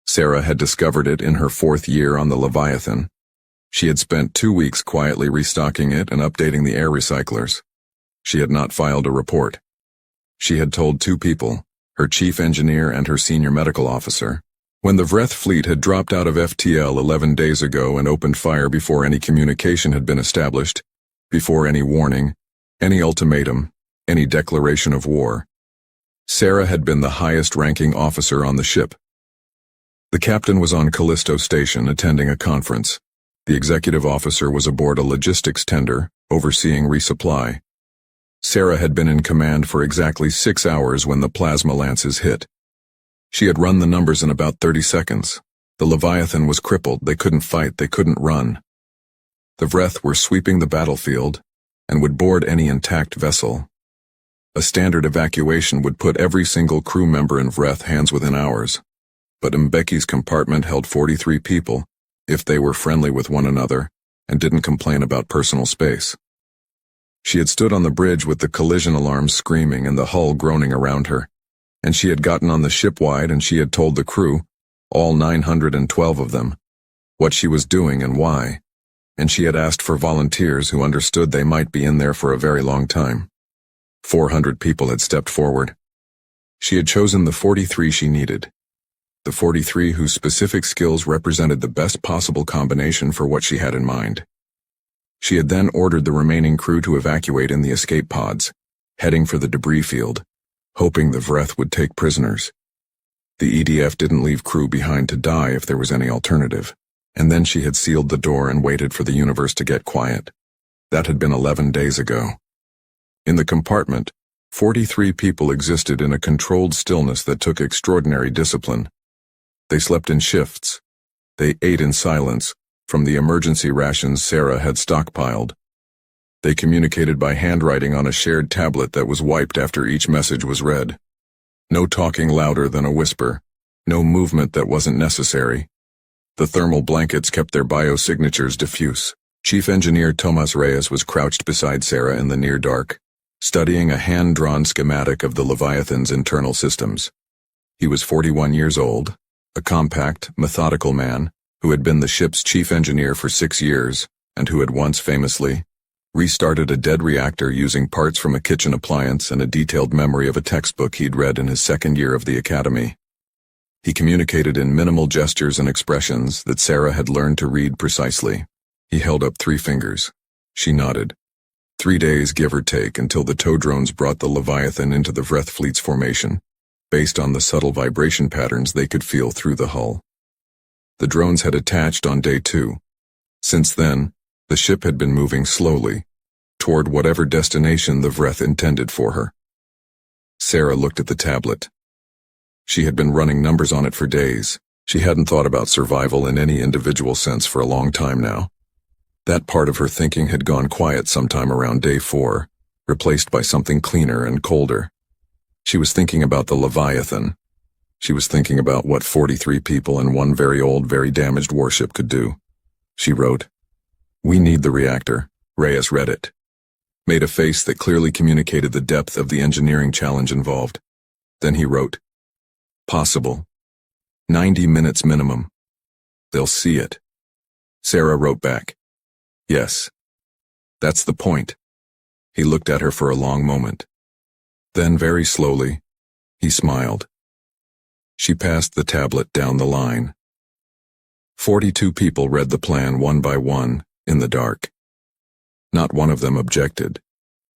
Sarah had discovered it in her 4th year on the Leviathan. She had spent 2 weeks quietly restocking it and updating the air recyclers. She had not filed a report. She had told 2 people, her chief engineer and her senior medical officer, when the Vreth fleet had dropped out of FTL 11 days ago and opened fire before any communication had been established, before any warning, any ultimatum, any declaration of war. Sarah had been the highest-ranking officer on the ship. The captain was on Callisto Station attending a conference. The executive officer was aboard a logistics tender, overseeing resupply. Sarah had been in command for exactly 6 hours when the plasma lances hit. She had run the numbers in about 30 seconds. The Leviathan was crippled, they couldn't fight, they couldn't run. The Vreth were sweeping the battlefield and would board any intact vessel. A standard evacuation would put every single crew member in Vreth hands within hours. But Mbeki's compartment held 43 people, if they were friendly with one another and didn't complain about personal space. She had stood on the bridge with the collision alarms screaming and the hull groaning around her, and she had gotten on the ship wide and she had told the crew, all 912 of them, what she was doing and why, and she had asked for volunteers who understood they might be in there for a very long time. 400 people had stepped forward. She had chosen the 43 she needed, the 43 whose specific skills represented the best possible combination for what she had in mind. She had then ordered the remaining crew to evacuate in the escape pods, heading for the debris field, hoping the Vreth would take prisoners. The EDF didn't leave crew behind to die if there was any alternative, and then she had sealed the door and waited for the universe to get quiet. That had been 11 days ago. In the compartment, 43 people existed in a controlled stillness that took extraordinary discipline. They slept in shifts. They ate in silence, from the emergency rations Sarah had stockpiled. They communicated by handwriting on a shared tablet that was wiped after each message was read. No talking louder than a whisper, no movement that wasn't necessary. The thermal blankets kept their biosignatures diffuse. Chief Engineer Tomas Reyes was crouched beside Sarah in the near dark, studying a hand-drawn schematic of the Leviathan's internal systems. He was 41 years old, a compact, methodical man who had been the ship's chief engineer for 6 years and who had once famously restarted a dead reactor using parts from a kitchen appliance and a detailed memory of a textbook he'd read in his second year of the academy. He communicated in minimal gestures and expressions that Sarah had learned to read precisely. He held up 3 fingers. She nodded. 3 days, give or take, until the tow drones brought the Leviathan into the Vreth fleet's formation, based on the subtle vibration patterns they could feel through the hull. The drones had attached on day 2. Since then, the ship had been moving slowly, toward whatever destination the Vreth intended for her. Sarah looked at the tablet. She had been running numbers on it for days. She hadn't thought about survival in any individual sense for a long time now. That part of her thinking had gone quiet sometime around day 4, replaced by something cleaner and colder. She was thinking about the Leviathan. She was thinking about what 43 people and one very old, very damaged warship could do. She wrote, "We need the reactor." Reyes read it, made a face that clearly communicated the depth of the engineering challenge involved. Then he wrote, "Possible. 90 minutes minimum. They'll see it." Sarah wrote back, "Yes. That's the point." He looked at her for a long moment. Then, very slowly, he smiled. She passed the tablet down the line. 42 people read the plan one by one, in the dark. Not one of them objected.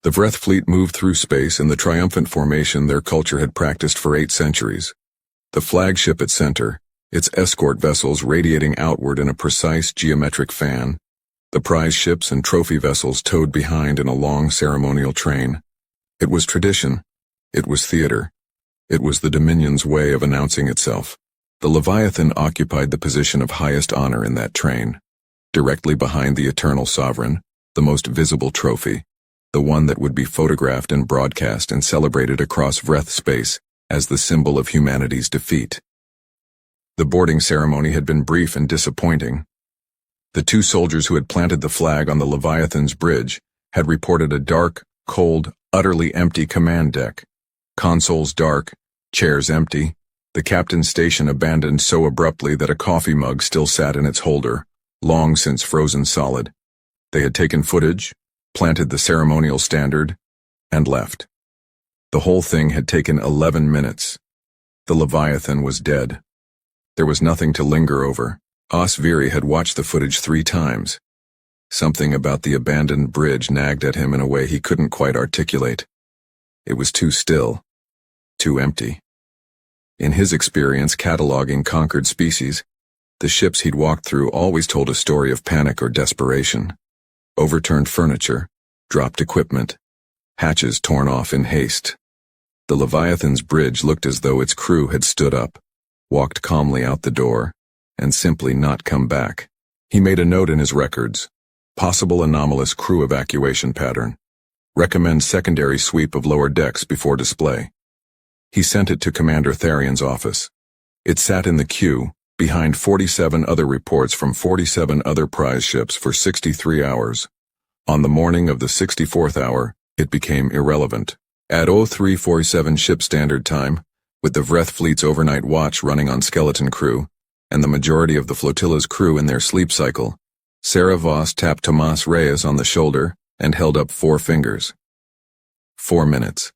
The Vreth fleet moved through space in the triumphant formation their culture had practiced for 8 centuries. The flagship at center, its escort vessels radiating outward in a precise geometric fan, the prize ships and trophy vessels towed behind in a long ceremonial train. It was tradition. It was theater. It was the Dominion's way of announcing itself. The Leviathan occupied the position of highest honor in that train, directly behind the Eternal Sovereign, the most visible trophy, the one that would be photographed and broadcast and celebrated across Vreth space as the symbol of humanity's defeat. The boarding ceremony had been brief and disappointing. The 2 soldiers who had planted the flag on the Leviathan's bridge had reported a dark, cold, utterly empty command deck. Consoles dark, chairs empty, the captain's station abandoned so abruptly that a coffee mug still sat in its holder, long since frozen solid. They had taken footage, planted the ceremonial standard, and left. The whole thing had taken 11 minutes. The Leviathan was dead. There was nothing to linger over. Osviri had watched the footage 3 times. Something about the abandoned bridge nagged at him in a way he couldn't quite articulate. It was too still, too empty. In his experience cataloging conquered species, the ships he'd walked through always told a story of panic or desperation. Overturned furniture, dropped equipment, hatches torn off in haste. The Leviathan's bridge looked as though its crew had stood up, walked calmly out the door, and simply not come back. He made a note in his records. Possible anomalous crew evacuation pattern. Recommend secondary sweep of lower decks before display. He sent it to Commander Tharion's office. It sat in the queue, behind 47 other reports from 47 other prize ships for 63 hours. On the morning of the 64th hour, it became irrelevant. At 0347 ship standard time, with the Vreth fleet's overnight watch running on skeleton crew, and the majority of the flotilla's crew in their sleep cycle, Sarah Voss tapped Tomas Reyes on the shoulder and held up 4 fingers. 4 minutes.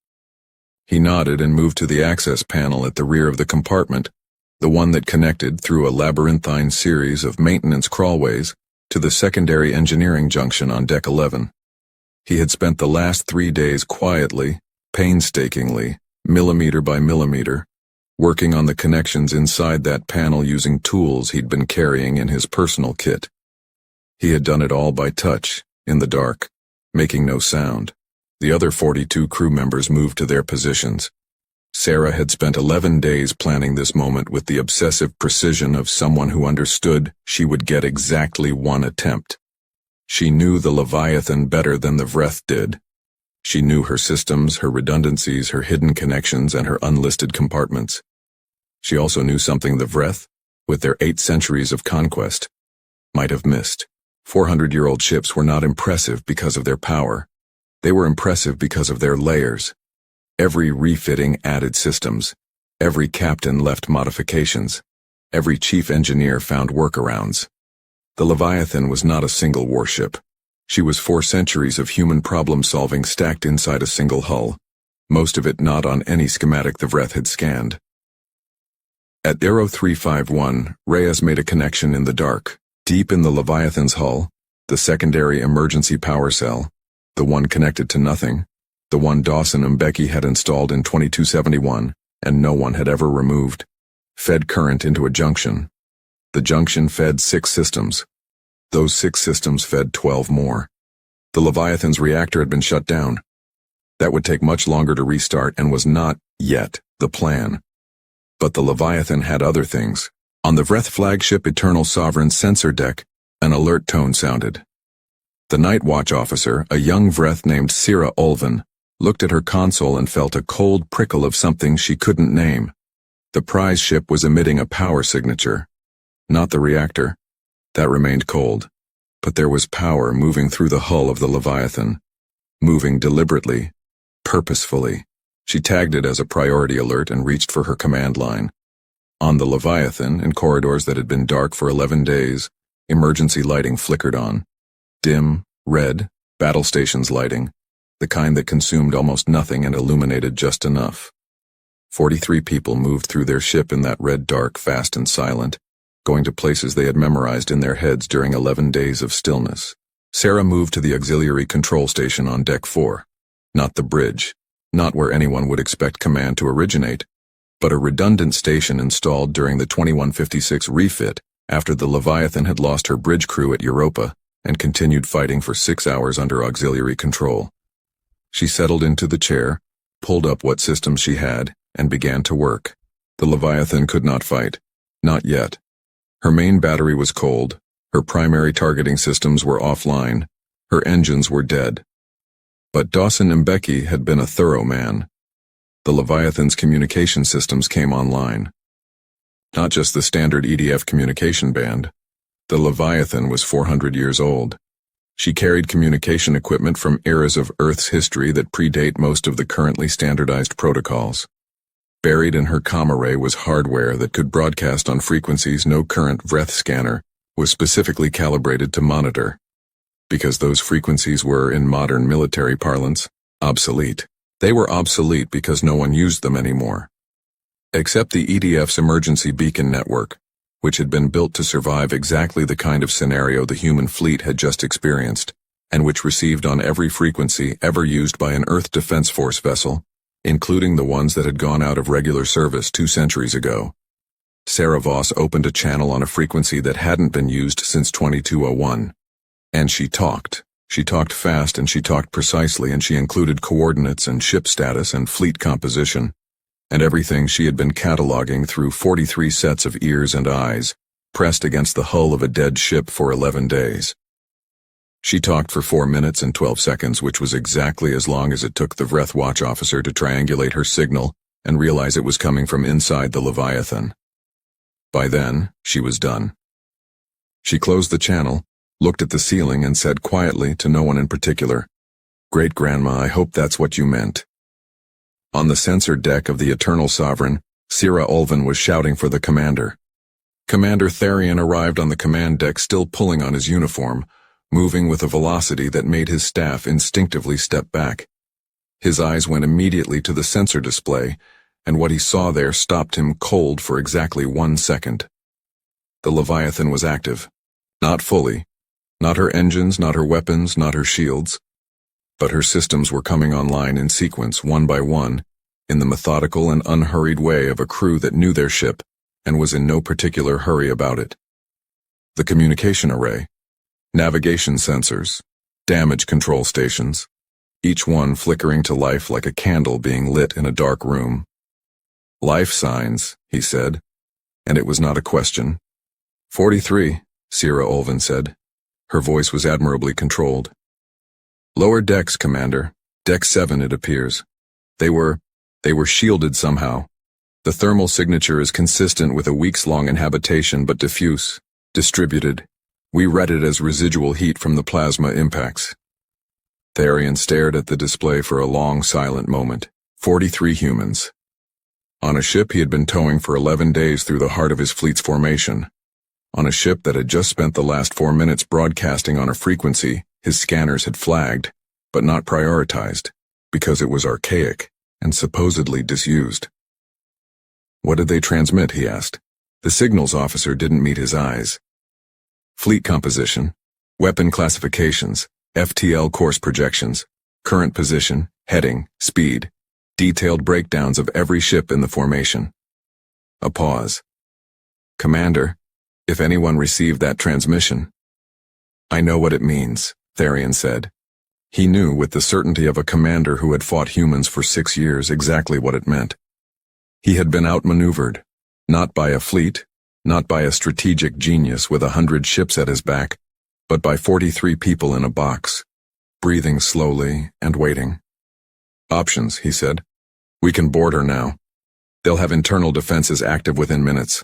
He nodded and moved to the access panel at the rear of the compartment, the one that connected through a labyrinthine series of maintenance crawlways to the secondary engineering junction on Deck 11. He had spent the last 3 days quietly, painstakingly, millimeter by millimeter, working on the connections inside that panel using tools he'd been carrying in his personal kit. He had done it all by touch, in the dark, making no sound. The other 42 crew members moved to their positions. Sarah had spent 11 days planning this moment with the obsessive precision of someone who understood she would get exactly 1 attempt. She knew the Leviathan better than the Vreth did. She knew her systems, her redundancies, her hidden connections, and her unlisted compartments. She also knew something the Vreth, with their 8 centuries of conquest, might have missed. 400-year-old ships were not impressive because of their power. They were impressive because of their layers. Every refitting added systems. Every captain left modifications. Every chief engineer found workarounds. The Leviathan was not a single warship. She was 4 centuries of human problem-solving stacked inside a single hull, most of it not on any schematic the Vreth had scanned. At Aero 351, Reyes made a connection in the dark. Deep in the Leviathan's hull, the secondary emergency power cell, the one connected to nothing, the one Dawson and Mbeki had installed in 2271 and no one had ever removed, fed current into a junction. The junction fed 6 systems. Those 6 systems fed 12 more. The Leviathan's reactor had been shut down. That would take much longer to restart and was not, yet, the plan. But the Leviathan had other things. On the Vreth flagship Eternal Sovereign's sensor deck, an alert tone sounded. The night watch officer, a young Vreth named Sira Ulven, looked at her console and felt a cold prickle of something she couldn't name. The prize ship was emitting a power signature. Not the reactor. That remained cold. But there was power moving through the hull of the Leviathan. Moving deliberately, purposefully. She tagged it as a priority alert and reached for her command line. On the Leviathan, in corridors that had been dark for 11 days, emergency lighting flickered on. Dim, red, battle stations lighting, the kind that consumed almost nothing and illuminated just enough. 43 people moved through their ship in that red dark, fast and silent, going to places they had memorized in their heads during 11 days of stillness. Sarah moved to the auxiliary control station on Deck 4. Not the bridge, not where anyone would expect command to originate, but a redundant station installed during the 2156 refit after the Leviathan had lost her bridge crew at Europa and continued fighting for 6 hours under auxiliary control. She settled into the chair, pulled up what systems she had, and began to work. The Leviathan could not fight. Not yet. Her main battery was cold, her primary targeting systems were offline, her engines were dead. But Dawson and Mbeki had been a thorough man. The Leviathan's communication systems came online. Not just the standard EDF communication band. The Leviathan was 400 years old. She carried communication equipment from eras of Earth's history that predate most of the currently standardized protocols. Buried in her comm array was hardware that could broadcast on frequencies no current Vreth scanner was specifically calibrated to monitor, because those frequencies were, in modern military parlance, obsolete. They were obsolete because no one used them anymore. Except the EDF's emergency beacon network, which had been built to survive exactly the kind of scenario the human fleet had just experienced, and which received on every frequency ever used by an Earth Defense Force vessel, including the ones that had gone out of regular service 2 centuries ago. Sarah Voss opened a channel on a frequency that hadn't been used since 2201. And she talked. She talked fast and she talked precisely, and she included coordinates and ship status and fleet composition, and everything she had been cataloging through 43 sets of ears and eyes, pressed against the hull of a dead ship for 11 days. She talked for 4 minutes and 12 seconds, which was exactly as long as it took the Vreth watch officer to triangulate her signal and realize it was coming from inside the Leviathan. By then, she was done. She closed the channel, looked at the ceiling, and said quietly to no one in particular, "Great-Grandma, I hope that's what you meant." On the sensor deck of the Eternal Sovereign, Sira Ulven was shouting for the commander. Commander Therian arrived on the command deck still pulling on his uniform, moving with a velocity that made his staff instinctively step back. His eyes went immediately to the sensor display, and what he saw there stopped him cold for exactly 1 second. The Leviathan was active. Not fully. Not her engines, not her weapons, not her shields. But her systems were coming online in sequence, one by one, in the methodical and unhurried way of a crew that knew their ship and was in no particular hurry about it. The communication array, navigation sensors, damage control stations, each one flickering to life like a candle being lit in a dark room. "Life signs," he said, and it was not a question. 43, Sira Ulven said. Her voice was admirably controlled. "Lower decks, Commander. Deck 7, it appears. They were shielded somehow. The thermal signature is consistent with a weeks-long inhabitation but diffuse, distributed. We read it as residual heat from the plasma impacts. Tharian stared at the display for a long, silent moment. 43 humans. On a ship he had been towing for 11 days through the heart of his fleet's formation. On a ship that had just spent the last 4 minutes broadcasting on a frequency his scanners had flagged, but not prioritized, because it was archaic and supposedly disused. What did they transmit, he asked. The signals officer didn't meet his eyes. Fleet composition, weapon classifications, FTL course projections, current position, heading, speed, detailed breakdowns of every ship in the formation. A pause. Commander, if anyone received that transmission. I know what it means, Tharian said. He knew with the certainty of a commander who had fought humans for 6 years exactly what it meant. He had been outmaneuvered, not by a fleet, not by a strategic genius with 100 ships at his back, but by 43 people in a box, breathing slowly and waiting. Options, he said. We can board her now. They'll have internal defenses active within minutes.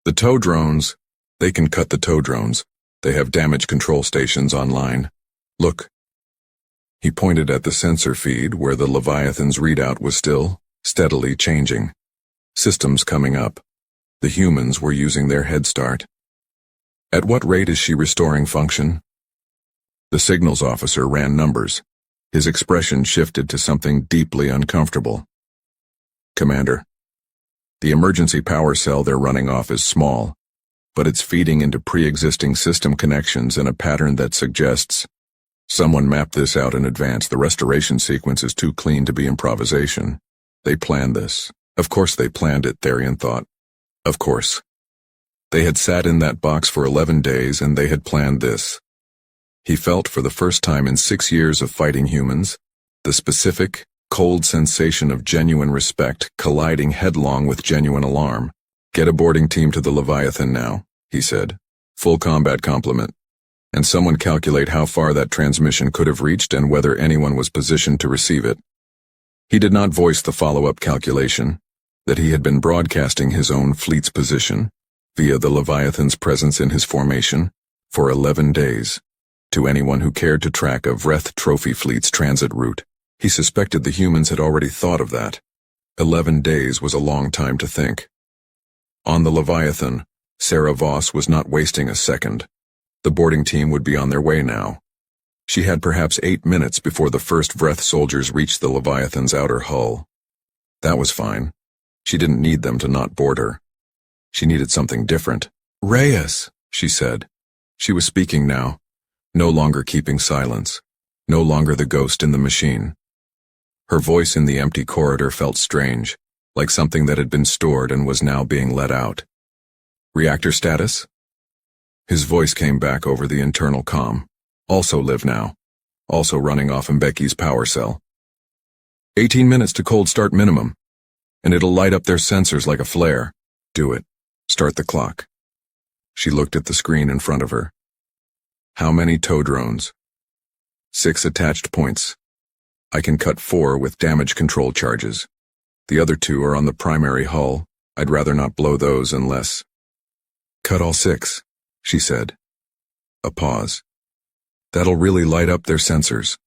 The tow drones, they can cut the tow drones. They have damage control stations online. Look. He pointed at the sensor feed where the Leviathan's readout was still, steadily changing. Systems coming up. The humans were using their head start. At what rate is she restoring function? The signals officer ran numbers. His expression shifted to something deeply uncomfortable. Commander, the emergency power cell they're running off is small, but it's feeding into pre-existing system connections in a pattern that suggests someone mapped this out in advance. The restoration sequence is too clean to be improvisation. They planned this. Of course they planned it, Tharian thought. Of course. They had sat in that box for 11 days and they had planned this. He felt for the first time in 6 years of fighting humans, the specific, cold sensation of genuine respect colliding headlong with genuine alarm. Get a boarding team to the Leviathan now, he said. Full combat complement. And someone calculate how far that transmission could have reached and whether anyone was positioned to receive it. He did not voice the follow-up calculation, that he had been broadcasting his own fleet's position, via the Leviathan's presence in his formation, for 11 days, to anyone who cared to track a Vreth trophy fleet's transit route. He suspected the humans had already thought of that. 11 days was a long time to think. On the Leviathan, Sarah Voss was not wasting a second. The boarding team would be on their way now. She had perhaps 8 minutes before the first Vreth soldiers reached the Leviathan's outer hull. That was fine. She didn't need them to not board her. She needed something different. Reyes, she said. She was speaking now, no longer keeping silence, no longer the ghost in the machine. Her voice in the empty corridor felt strange, like something that had been stored and was now being let out. Reactor status? His voice came back over the internal comm. Also live now. Also running off Mbecky's power cell. 18 minutes to cold start minimum, and it'll light up their sensors like a flare. Do it. Start the clock. She looked at the screen in front of her. How many tow drones? 6 attached points. I can cut 4 with damage control charges. The other 2 are on the primary hull. I'd rather not blow those unless... Cut all 6, she said. A pause. That'll really light up their sensors.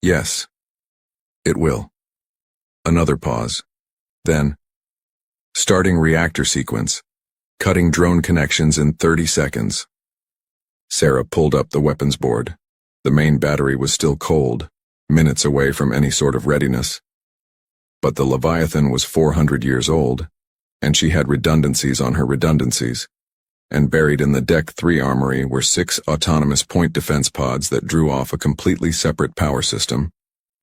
Yes. It will. Another pause. Then, starting reactor sequence. Cutting drone connections in 30 seconds. Sarah pulled up the weapons board. The main battery was still cold, minutes away from any sort of readiness. But the Leviathan was 400 years old, and she had redundancies on her redundancies. And buried in the Deck 3 armory were 6 autonomous point defense pods that drew off a completely separate power system,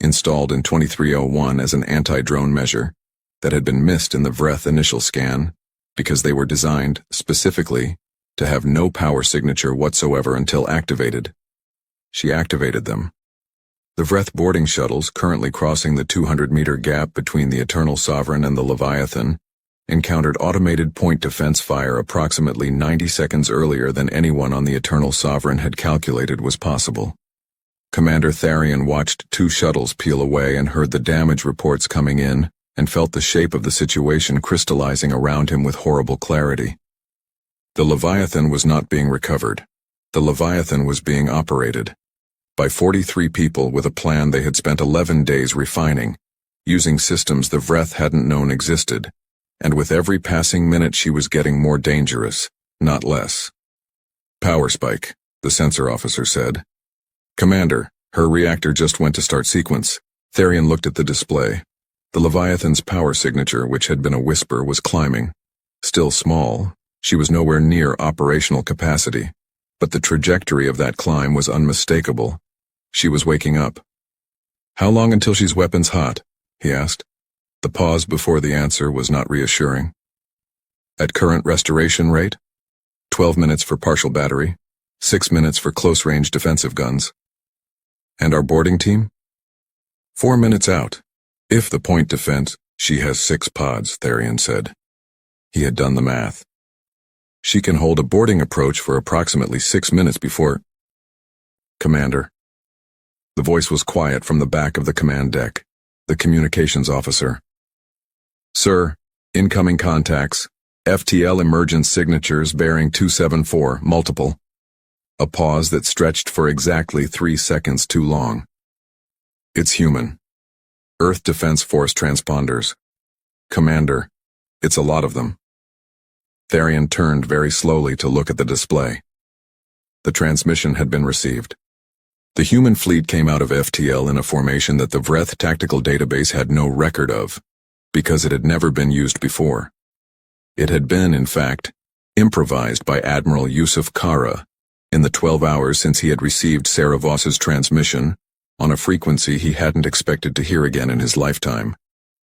installed in 2301 as an anti-drone measure, that had been missed in the Vreth initial scan, because they were designed, specifically, to have no power signature whatsoever until activated. She activated them. The Vreth boarding shuttles, currently crossing the 200-meter gap between the Eternal Sovereign and the Leviathan, encountered automated point defense fire approximately 90 seconds earlier than anyone on the Eternal Sovereign had calculated was possible. Commander Tharian watched 2 shuttles peel away and heard the damage reports coming in, and felt the shape of the situation crystallizing around him with horrible clarity. The Leviathan was not being recovered. The Leviathan was being operated by 43 people with a plan they had spent 11 days refining, using systems the Vreth hadn't known existed, and with every passing minute she was getting more dangerous, not less. "Power spike," the sensor officer said. "Commander, her reactor just went to start sequence." Therian looked at the display. The Leviathan's power signature, which had been a whisper, was climbing. Still small, she was nowhere near operational capacity, but the trajectory of that climb was unmistakable. She was waking up. "How long until she's weapons hot?" he asked. The pause before the answer was not reassuring. "At current restoration rate? 12 minutes for partial battery, 6 minutes for close-range defensive guns. And our boarding team? 4 minutes out. If the point defense, she has 6 pods," Therian said. He had done the math. "She can hold a boarding approach for approximately 6 minutes before—" "Commander." The voice was quiet from the back of the command deck. The communications officer. "Sir, incoming contacts. FTL emergence signatures bearing 274, multiple." A pause that stretched for exactly 3 seconds too long. "It's human. Earth Defense Force transponders. Commander, it's a lot of them." Therian turned very slowly to look at the display. The transmission had been received. The human fleet came out of FTL in a formation that the Vreth tactical database had no record of, because it had never been used before. It had been, in fact, improvised by Admiral Yusuf Kara in the 12 hours since he had received Sarah Voss's transmission on a frequency he hadn't expected to hear again in his lifetime.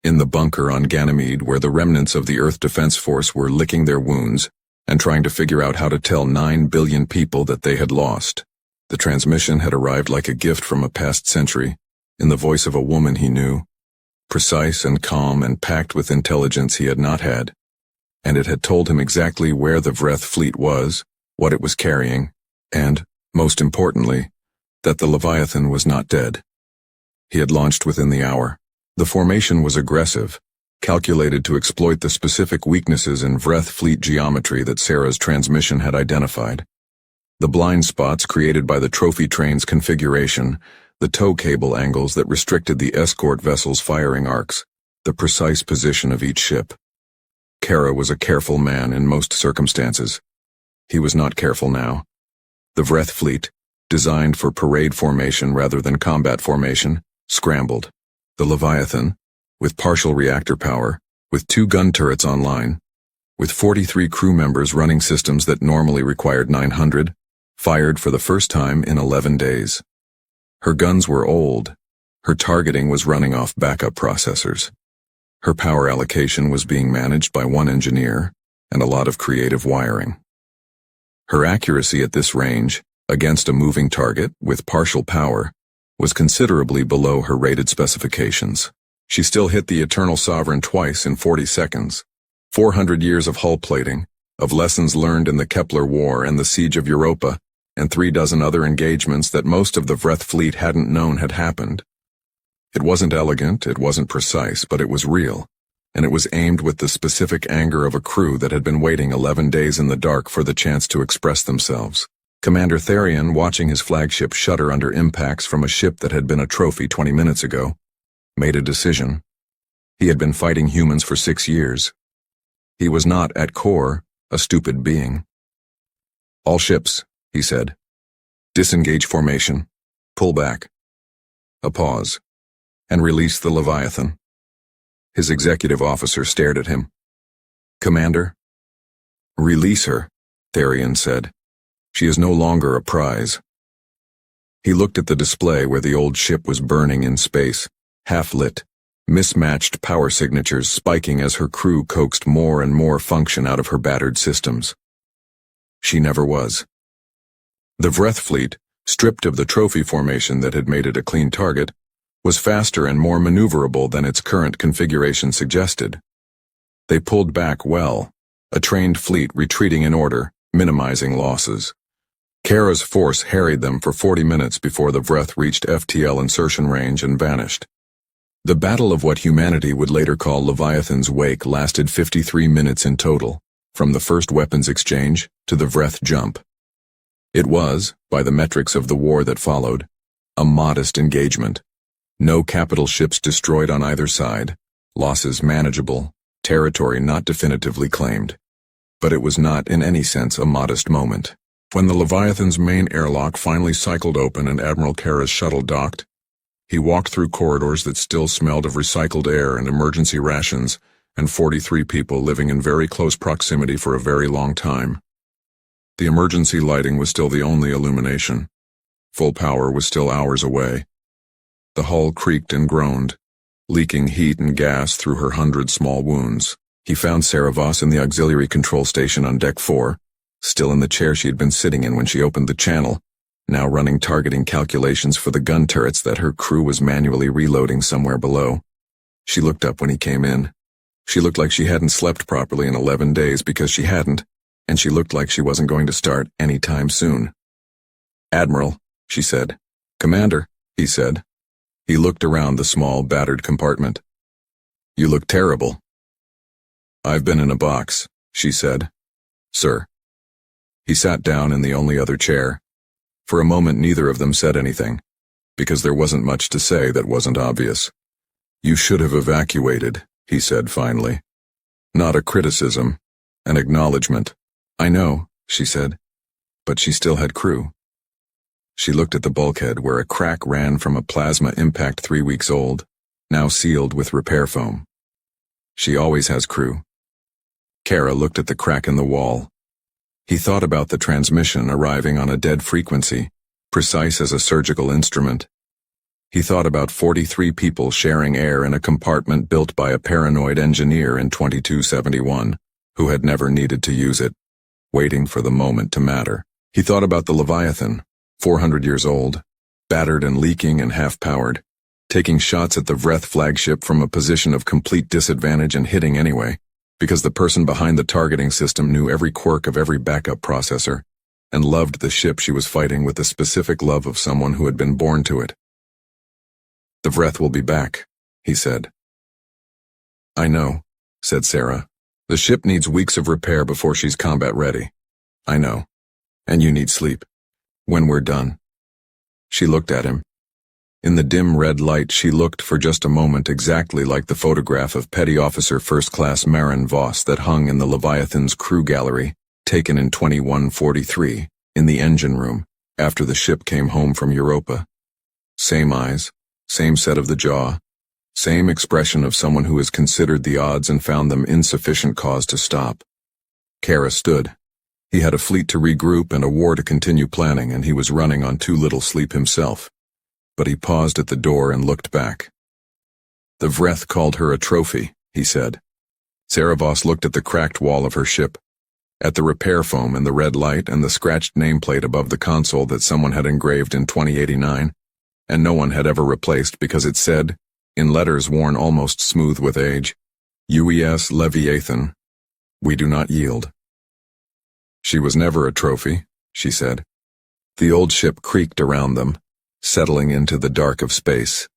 In the bunker on Ganymede, where the remnants of the Earth Defense Force were licking their wounds and trying to figure out how to tell 9 billion people that they had lost. The transmission had arrived like a gift from a past century, in the voice of a woman he knew, precise and calm and packed with intelligence he had not had, and it had told him exactly where the Vreth fleet was, what it was carrying, and, most importantly, that the Leviathan was not dead. He had launched within the hour. The formation was aggressive, calculated to exploit the specific weaknesses in Vreth fleet geometry that Sarah's transmission had identified. The blind spots created by the trophy train's configuration, the tow cable angles that restricted the escort vessel's firing arcs, the precise position of each ship. Kara was a careful man in most circumstances. He was not careful now. The Vreth fleet, designed for parade formation rather than combat formation, scrambled. The Leviathan, with partial reactor power, with 2 gun turrets online, with 43 crew members running systems that normally required 900, fired for the first time in 11 days. Her guns were old. Her targeting was running off backup processors. Her power allocation was being managed by 1 engineer and a lot of creative wiring. Her accuracy at this range, against a moving target with partial power, was considerably below her rated specifications. She still hit the Eternal Sovereign twice in 40 seconds. 400 years of hull plating, of lessons learned in the Kepler War and the Siege of Europa, and 36 other engagements that most of the Vreth fleet hadn't known had happened. It wasn't elegant, it wasn't precise, but it was real, and it was aimed with the specific anger of a crew that had been waiting 11 days in the dark for the chance to express themselves. Commander Therian, watching his flagship shudder under impacts from a ship that had been a trophy 20 minutes ago, made a decision. He had been fighting humans for 6 years. He was not, at core, a stupid being. "All ships," he said. "Disengage formation. Pull back." A pause. "And release the Leviathan." His executive officer stared at him. "Commander?" "Release her," Therian said. "She is no longer a prize." He looked at the display where the old ship was burning in space, half-lit, mismatched power signatures spiking as her crew coaxed more and more function out of her battered systems. She never was. The Vreth fleet, stripped of the trophy formation that had made it a clean target, was faster and more maneuverable than its current configuration suggested. They pulled back well, a trained fleet retreating in order, minimizing losses. Kara's force harried them for 40 minutes before the Vreth reached FTL insertion range and vanished. The battle of what humanity would later call Leviathan's Wake lasted 53 minutes in total, from the first weapons exchange to the Vreth jump. It was, by the metrics of the war that followed, a modest engagement. No capital ships destroyed on either side, losses manageable, territory not definitively claimed. But it was not in any sense a modest moment. When the Leviathan's main airlock finally cycled open and Admiral Kara's shuttle docked, he walked through corridors that still smelled of recycled air and emergency rations, and 43 people living in very close proximity for a very long time. The emergency lighting was still the only illumination. Full power was still hours away. The hull creaked and groaned, leaking heat and gas through her 100 small wounds. He found Sarah Voss in the auxiliary control station on Deck 4, still in the chair she had been sitting in when she opened the channel, now running targeting calculations for the gun turrets that her crew was manually reloading somewhere below. She looked up when he came in. She looked like she hadn't slept properly in 11 days because she hadn't, and she looked like she wasn't going to start any time soon. "Admiral," she said. "Commander," he said. He looked around the small, battered compartment. "You look terrible." "I've been in a box," she said. "Sir." He sat down in the only other chair. For a moment neither of them said anything, because there wasn't much to say that wasn't obvious. "You should have evacuated," he said finally. "Not a criticism, an acknowledgement." "I know," she said, but she still had crew. She looked at the bulkhead where a crack ran from a plasma impact 3 weeks old, now sealed with repair foam. She always has crew. Kara looked at the crack in the wall. He thought about the transmission arriving on a dead frequency, precise as a surgical instrument. He thought about 43 people sharing air in a compartment built by a paranoid engineer in 2271, who had never needed to use it, waiting for the moment to matter. He thought about the Leviathan, 400 years old, battered and leaking and half-powered, taking shots at the Vreth flagship from a position of complete disadvantage and hitting anyway, because the person behind the targeting system knew every quirk of every backup processor, and loved the ship she was fighting with the specific love of someone who had been born to it. "The Vreth will be back," he said. "I know," said Sarah. "The ship needs weeks of repair before she's combat ready. I know. And you need sleep. When we're done." She looked at him. In the dim red light she looked for just a moment exactly like the photograph of Petty Officer First Class Marin Voss that hung in the Leviathan's crew gallery, taken in 2143, in the engine room, after the ship came home from Europa. Same eyes, same set of the jaw, same expression of someone who has considered the odds and found them insufficient cause to stop. Kara stood. He had a fleet to regroup and a war to continue planning, and he was running on too little sleep himself. But he paused at the door and looked back. "The Vreth called her a trophy," he said. Sarah Voss looked at the cracked wall of her ship, at the repair foam and the red light and the scratched nameplate above the console that someone had engraved in 2089, and no one had ever replaced because it said, in letters worn almost smooth with age, "UES Leviathan, we do not yield." "She was never a trophy," she said. The old ship creaked around them, settling into the dark of space.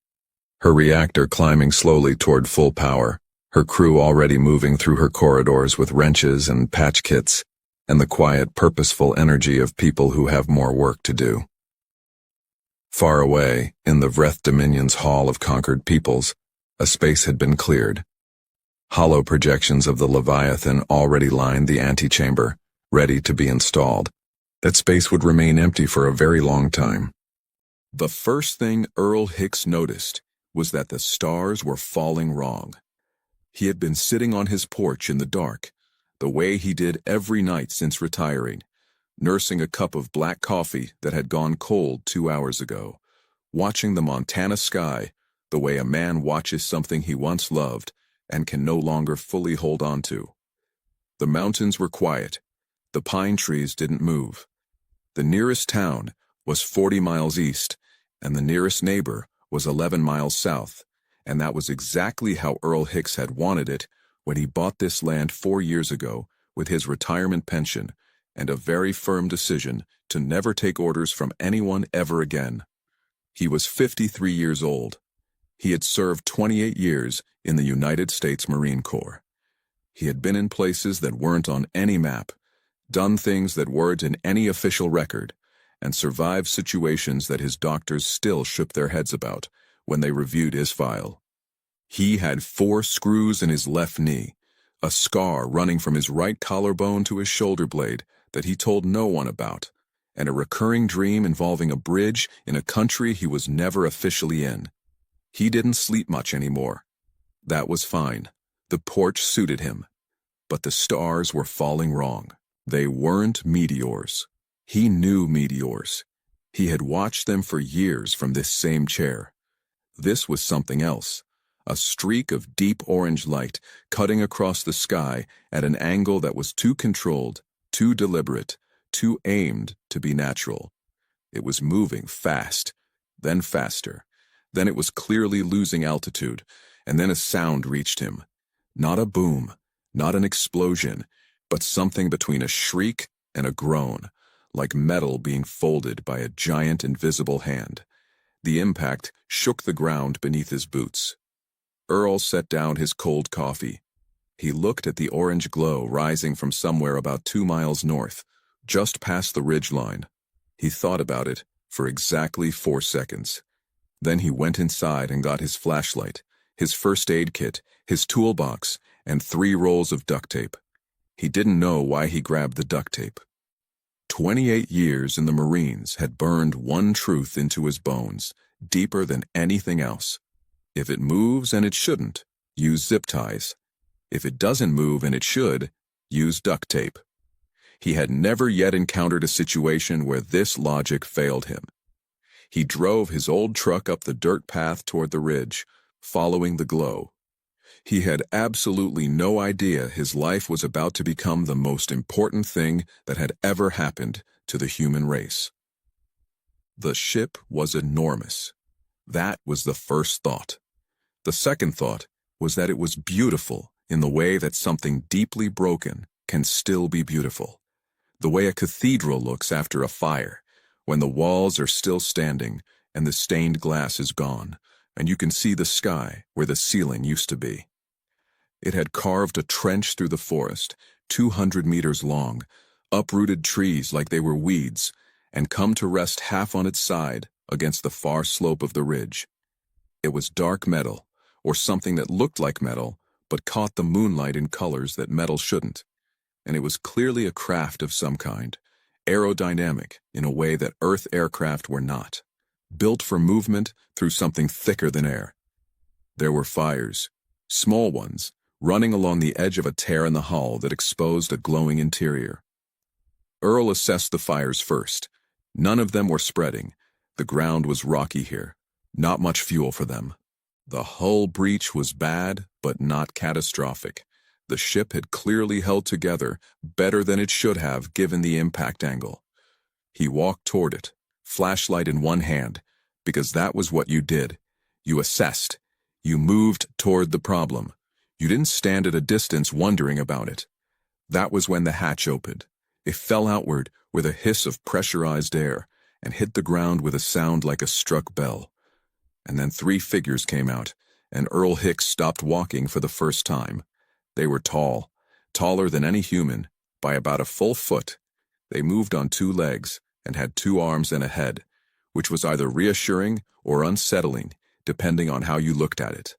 Her reactor climbing slowly toward full power, her crew already moving through her corridors with wrenches and patch kits, and the quiet, purposeful energy of people who have more work to do. Far away, in the Vreth Dominion's Hall of Conquered Peoples, a space had been cleared. Hollow projections of the Leviathan already lined the antechamber, ready to be installed. That space would remain empty for a very long time. The first thing Earl Hicks noticed was that the stars were falling wrong. He had been sitting on his porch in the dark, the way he did every night since retiring, nursing a cup of black coffee that had gone cold 2 hours ago, watching the Montana sky the way a man watches something he once loved and can no longer fully hold on to. The mountains were quiet. The pine trees didn't move. The nearest town was 40 miles east, and the nearest neighbor was 11 miles south, and that was exactly how Earl Hicks had wanted it when he bought this land 4 years ago with his retirement pension and a very firm decision to never take orders from anyone ever again. He was 53 years old. He had served 28 years in the United States Marine Corps. He had been in places that weren't on any map, done things that weren't in any official record, and survived situations that his doctors still shook their heads about when they reviewed his file. He had 4 screws in his left knee, a scar running from his right collarbone to his shoulder blade that he told no one about, and a recurring dream involving a bridge in a country he was never officially in. He didn't sleep much anymore. That was fine. The porch suited him. But the stars were falling wrong. They weren't meteors. He knew meteors. He had watched them for years from this same chair. This was something else. A streak of deep orange light cutting across the sky at an angle that was too controlled, too deliberate, too aimed to be natural. It was moving fast, then faster. Then it was clearly losing altitude, and then a sound reached him. Not a boom, not an explosion, but something between a shriek and a groan, like metal being folded by a giant invisible hand. The impact shook the ground beneath his boots. Earl set down his cold coffee. He looked at the orange glow rising from somewhere about 2 miles north, just past the ridge line. He thought about it for exactly 4 seconds. Then he went inside and got his flashlight, his first aid kit, his toolbox, and 3 rolls of duct tape. He didn't know why he grabbed the duct tape. 28 years in the Marines had burned one truth into his bones, deeper than anything else. If it moves and it shouldn't, use zip ties. If it doesn't move and it should, use duct tape. He had never yet encountered a situation where this logic failed him. He drove his old truck up the dirt path toward the ridge, following the glow. He had absolutely no idea his life was about to become the most important thing that had ever happened to the human race. The ship was enormous. That was the first thought. The second thought was that it was beautiful in the way that something deeply broken can still be beautiful. The way a cathedral looks after a fire, when the walls are still standing and the stained glass is gone, and you can see the sky where the ceiling used to be. It had carved a trench through the forest, 200 meters long, uprooted trees like they were weeds, and come to rest half on its side against the far slope of the ridge. It was dark metal, or something that looked like metal, but caught the moonlight in colors that metal shouldn't. And it was clearly a craft of some kind, aerodynamic in a way that Earth aircraft were not, built for movement through something thicker than air. There were fires, small ones, running along the edge of a tear in the hull that exposed a glowing interior. Earl assessed the fires first. None of them were spreading. The ground was rocky here. Not much fuel for them. The hull breach was bad, but not catastrophic. The ship had clearly held together better than it should have given the impact angle. He walked toward it, flashlight in one hand, because that was what you did. You assessed. You moved toward the problem. You didn't stand at a distance wondering about it. That was when the hatch opened. It fell outward with a hiss of pressurized air and hit the ground with a sound like a struck bell. And then 3 figures came out, and Earl Hicks stopped walking for the first time. They were tall, taller than any human, by about a full foot. They moved on 2 legs and had 2 arms and a head, which was either reassuring or unsettling, depending on how you looked at it.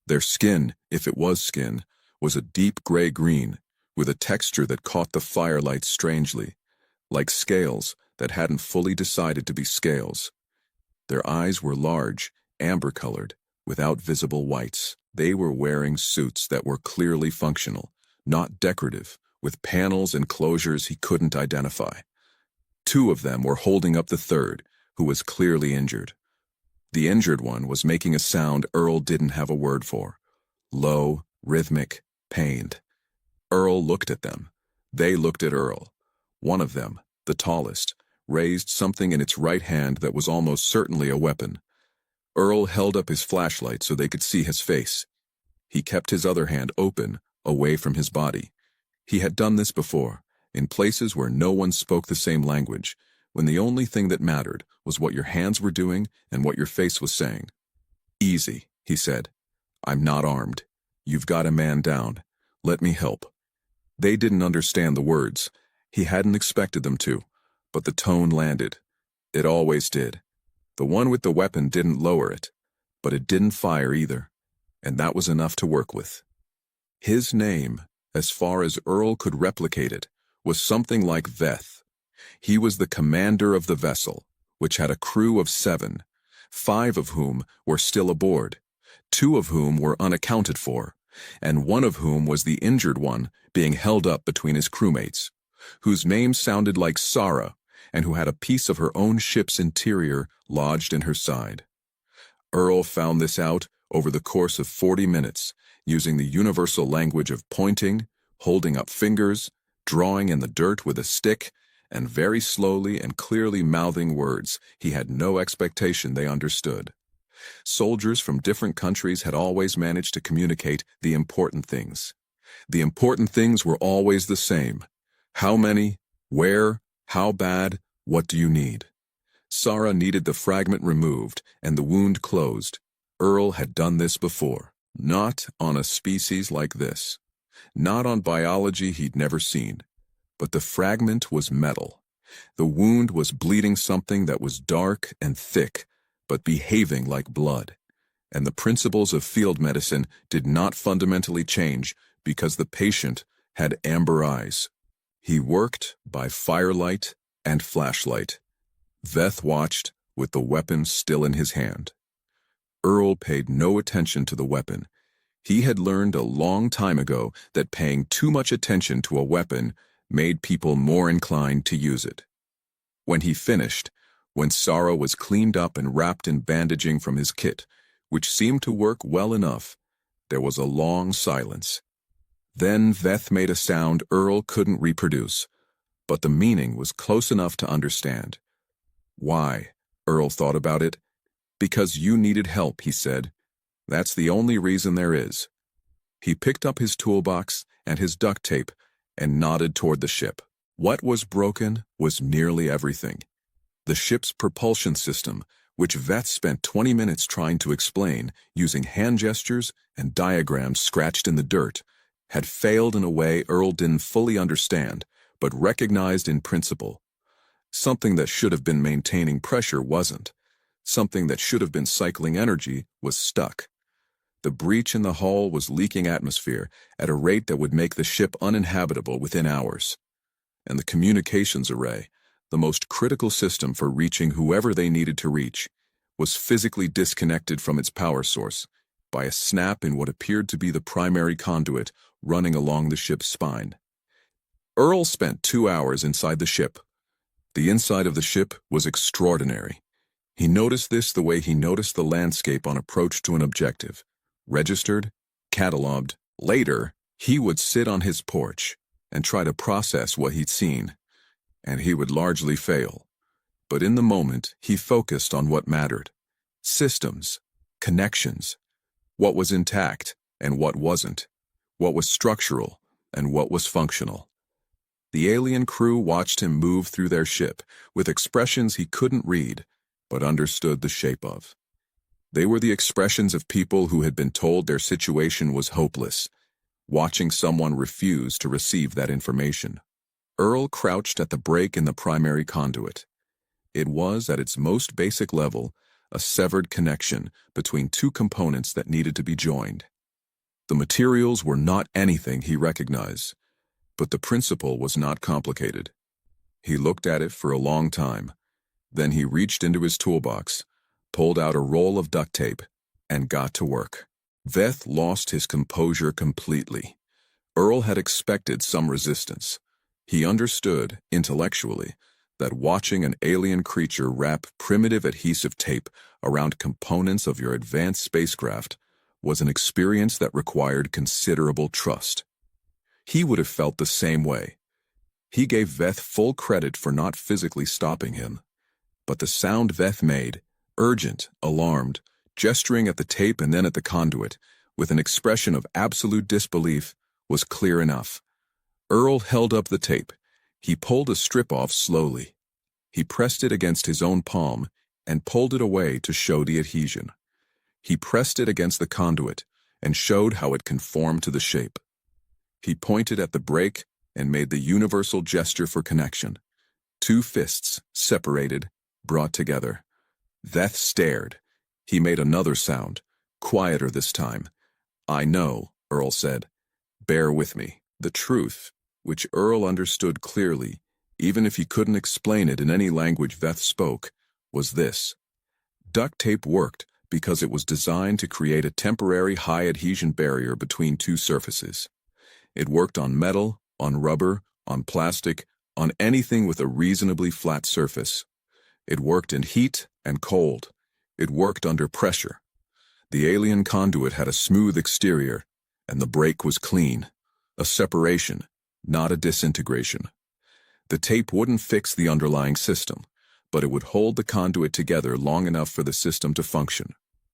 Their skin, if it was skin, was a deep gray-green, with a texture that caught the firelight strangely, like scales that hadn't fully decided to be scales. Their eyes were large, amber-colored, without visible whites. They were wearing suits that were clearly functional, not decorative, with panels and closures he couldn't identify. 2 of them were holding up the third, who was clearly injured. The injured one was making a sound Earl didn't have a word for. Low, rhythmic, pained. Earl looked at them. They looked at Earl. One of them, the tallest, raised something in its right hand that was almost certainly a weapon. Earl held up his flashlight so they could see his face. He kept his other hand open, away from his body. He had done this before, in places where no one spoke the same language, when the only thing that mattered was what your hands were doing and what your face was saying. Easy, he said. "I'm not armed. You've got a man down. Let me help." They didn't understand the words. He hadn't expected them to, but the tone landed. It always did. The one with the weapon didn't lower it, but it didn't fire either, and that was enough to work with. His name, as far as Earl could replicate it, was something like Veth. He was the commander of the vessel, which had a crew of 7, 5 of whom were still aboard, 2 of whom were unaccounted for, and 1 of whom was the injured one being held up between his crewmates, whose name sounded like Sarah, and who had a piece of her own ship's interior lodged in her side. Earl found this out over the course of 40 minutes, using the universal language of pointing, holding up fingers, drawing in the dirt with a stick, and very slowly and clearly mouthing words he had no expectation they understood. Soldiers from different countries had always managed to communicate the important things. The important things were always the same. How many? Where? How bad? What do you need? Sarah needed the fragment removed and the wound closed. Earl had done this before. Not on a species like this. Not on biology he'd never seen. But the fragment was metal. The wound was bleeding something that was dark and thick, but behaving like blood. And the principles of field medicine did not fundamentally change because the patient had amber eyes. He worked by firelight and flashlight. Veth watched with the weapon still in his hand. Earl paid no attention to the weapon. He had learned a long time ago that paying too much attention to a weapon made people more inclined to use it. When he finished, when Sarah was cleaned up and wrapped in bandaging from his kit, which seemed to work well enough, there was a long silence. Then Veth made a sound Earl couldn't reproduce, but the meaning was close enough to understand. Why? Earl thought about it. Because you needed help, he said. That's the only reason there is. He picked up his toolbox and his duct tape and nodded toward the ship. What was broken was nearly everything. The ship's propulsion system, which Veth spent 20 minutes trying to explain using hand gestures and diagrams scratched in the dirt, had failed in a way Earl didn't fully understand, but recognized in principle. Something that should have been maintaining pressure wasn't. Something that should have been cycling energy was stuck. The breach in the hull was leaking atmosphere at a rate that would make the ship uninhabitable within hours. And the communications array, the most critical system for reaching whoever they needed to reach, was physically disconnected from its power source by a snap in what appeared to be the primary conduit running along the ship's spine. Earl spent 2 hours inside the ship. The inside of the ship was extraordinary. He noticed this the way he noticed the landscape on approach to an objective. Registered, catalogued. Later, he would sit on his porch and try to process what he'd seen, and he would largely fail. But in the moment, he focused on what mattered. Systems, connections, what was intact and what wasn't, what was structural and what was functional. The alien crew watched him move through their ship with expressions he couldn't read, but understood the shape of. They were the expressions of people who had been told their situation was hopeless, watching someone refuse to receive that information. Earl crouched at the break in the primary conduit. It was, at its most basic level, a severed connection between 2 components that needed to be joined. The materials were not anything he recognized, but the principle was not complicated. He looked at it for a long time. Then he reached into his toolbox, pulled out a roll of duct tape, and got to work. Veth lost his composure completely. Earl had expected some resistance. He understood, intellectually, that watching an alien creature wrap primitive adhesive tape around components of your advanced spacecraft was an experience that required considerable trust. He would have felt the same way. He gave Veth full credit for not physically stopping him. But the sound Veth made, urgent, alarmed, gesturing at the tape and then at the conduit, with an expression of absolute disbelief, was clear enough. Earl held up the tape. He pulled a strip off slowly. He pressed it against his own palm and pulled it away to show the adhesion. He pressed it against the conduit and showed how it conformed to the shape. He pointed at the break and made the universal gesture for connection. Two fists, separated, brought together. Veth stared. He made another sound, quieter this time. "I know," Earl said. "Bear with me." The truth, which Earl understood clearly, even if he couldn't explain it in any language Veth spoke, was this. Duct tape worked because it was designed to create a temporary high-adhesion barrier between two surfaces. It worked on metal, on rubber, on plastic, on anything with a reasonably flat surface. It worked in heat and cold. It worked under pressure. The alien conduit had a smooth exterior, and the break was clean. A separation, not a disintegration. The tape wouldn't fix the underlying system, but it would hold the conduit together long enough for the system to function,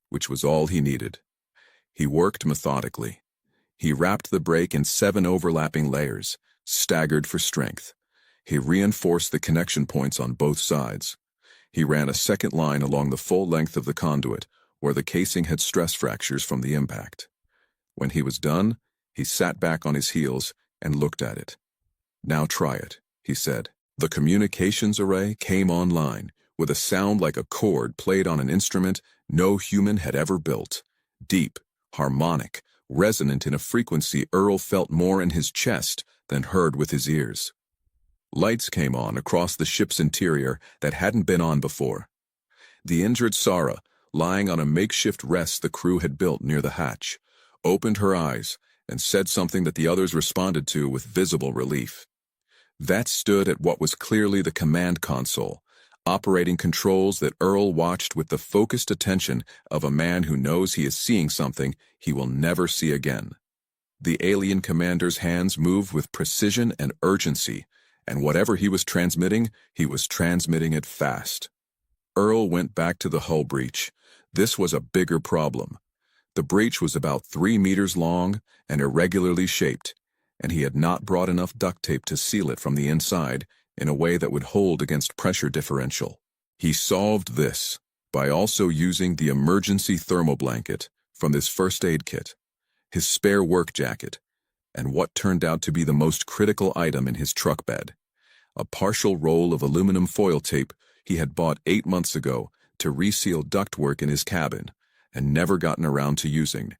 which was all he needed. He worked methodically. He wrapped the break in 7 overlapping layers, staggered for strength. He reinforced the connection points on both sides. He ran a second line along the full length of the conduit, where the casing had stress fractures from the impact. When he was done, he sat back on his heels and looked at it. "Now try it," he said. The communications array came online, with a sound like a chord played on an instrument no human had ever built. Deep, harmonic, resonant in a frequency Earl felt more in his chest than heard with his ears. Lights came on across the ship's interior that hadn't been on before. The injured Sarah, lying on a makeshift rest the crew had built near the hatch, opened her eyes and said something that the others responded to with visible relief. Veth stood at what was clearly the command console, operating controls that Earl watched with the focused attention of a man who knows he is seeing something he will never see again. The alien commander's hands moved with precision and urgency, and whatever he was transmitting it fast. Earl went back to the hull breach. This was a bigger problem. The breach was about 3 meters long and irregularly shaped, and he had not brought enough duct tape to seal it from the inside in a way that would hold against pressure differential. He solved this by also using the emergency thermal blanket from his first aid kit, his spare work jacket, and what turned out to be the most critical item in his truck bed, a partial roll of aluminum foil tape he had bought 8 months ago to reseal ductwork in his cabin and never gotten around to using.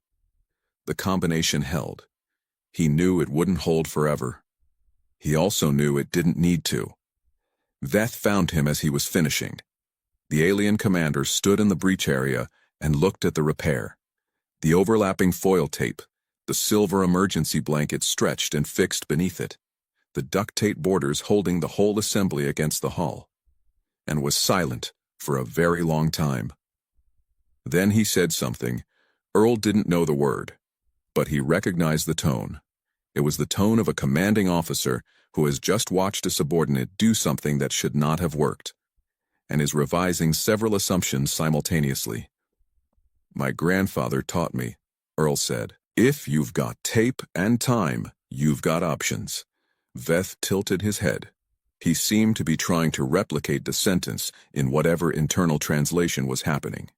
The combination held. He knew it wouldn't hold forever. He also knew it didn't need to. Veth found him as he was finishing. The alien commander stood in the breach area and looked at the repair. The overlapping foil tape, the silver emergency blanket stretched and fixed beneath it, the duct tape borders holding the whole assembly against the hull, and was silent for a very long time. Then he said something. Earl didn't know the word, but he recognized the tone. It was the tone of a commanding officer who has just watched a subordinate do something that should not have worked, and is revising several assumptions simultaneously. "My grandfather taught me," Earl said. "If you've got tape and time, you've got options." Veth tilted his head. He seemed to be trying to replicate the sentence in whatever internal translation was happening.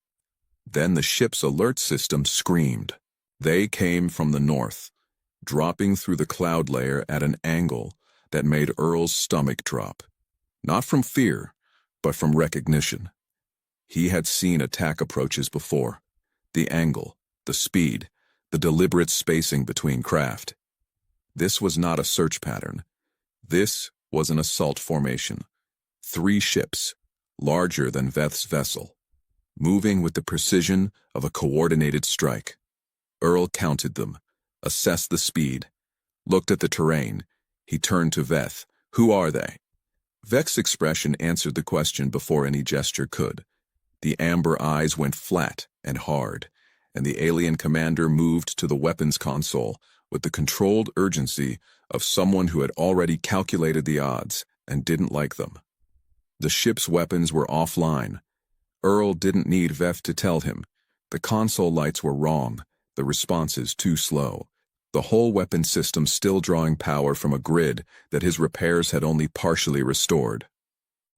Then the ship's alert system screamed. They came from the north, dropping through the cloud layer at an angle that made Earl's stomach drop. Not from fear, but from recognition. He had seen attack approaches before. The angle, the speed, the deliberate spacing between craft. This was not a search pattern. This was an assault formation. 3 ships, larger than Veth's vessel, moving with the precision of a coordinated strike. Earl counted them, assessed the speed, looked at the terrain. He turned to Veth. "Who are they?" Veth's expression answered the question before any gesture could. The amber eyes went flat and hard, and the alien commander moved to the weapons console with the controlled urgency of someone who had already calculated the odds and didn't like them. The ship's weapons were offline. Earl didn't need Veth to tell him. The console lights were wrong, the responses too slow. The whole weapon system still drawing power from a grid that his repairs had only partially restored.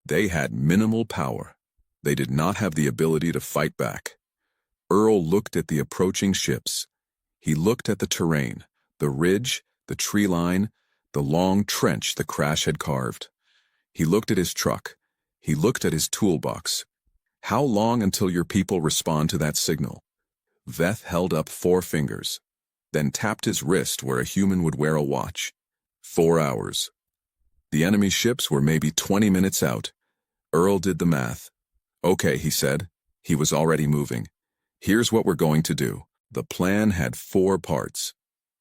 They had minimal power. They did not have the ability to fight back. Earl looked at the approaching ships. He looked at the terrain, the ridge, the tree line, the long trench the crash had carved. He looked at his truck. He looked at his toolbox. How long until your people respond to that signal? Veth held up 4 fingers, then tapped his wrist where a human would wear a watch. 4 hours. The enemy ships were maybe 20 minutes out. Earl did the math. Okay, he said. He was already moving. Here's what we're going to do. The plan had 4 parts.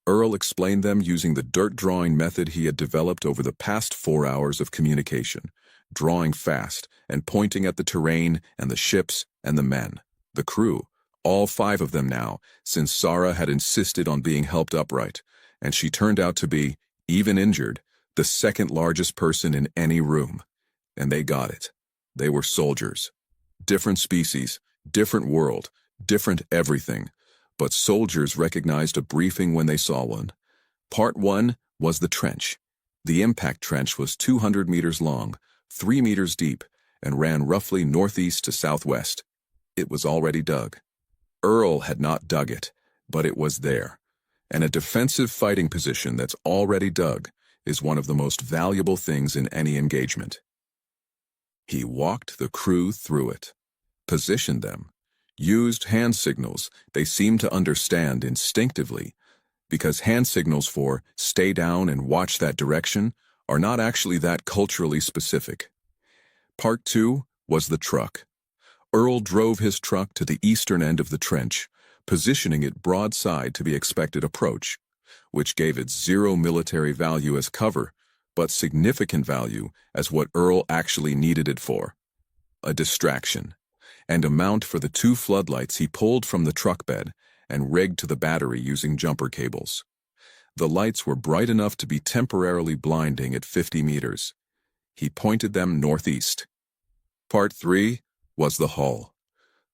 Earl explained them using the dirt drawing method he had developed over the past 4 hours of communication, drawing fast and pointing at the terrain and the ships and the men, the crew, all 5 of them now, since Sarah had insisted on being helped upright, and she turned out to be, even injured, the second largest person in any room. And they got it. They were soldiers. Different species, different world, different everything. But soldiers recognized a briefing when they saw one. Part 1 was the trench. The impact trench was 200 meters long, 3 meters deep, and ran roughly northeast to southwest. It was already dug. Earl had not dug it, but it was there. And a defensive fighting position that's already dug is one of the most valuable things in any engagement. He walked the crew through it, positioned them, used hand signals they seemed to understand instinctively, because hand signals for stay down and watch that direction are not actually that culturally specific. Part 2 was the truck. Earl drove his truck to the eastern end of the trench, positioning it broadside to the expected approach, which gave it 0 military value as cover, but significant value as what Earl actually needed it for: a distraction, and a mount for the 2 floodlights he pulled from the truck bed and rigged to the battery using jumper cables. The lights were bright enough to be temporarily blinding at 50 meters. He pointed them northeast. Part 3 was the hull.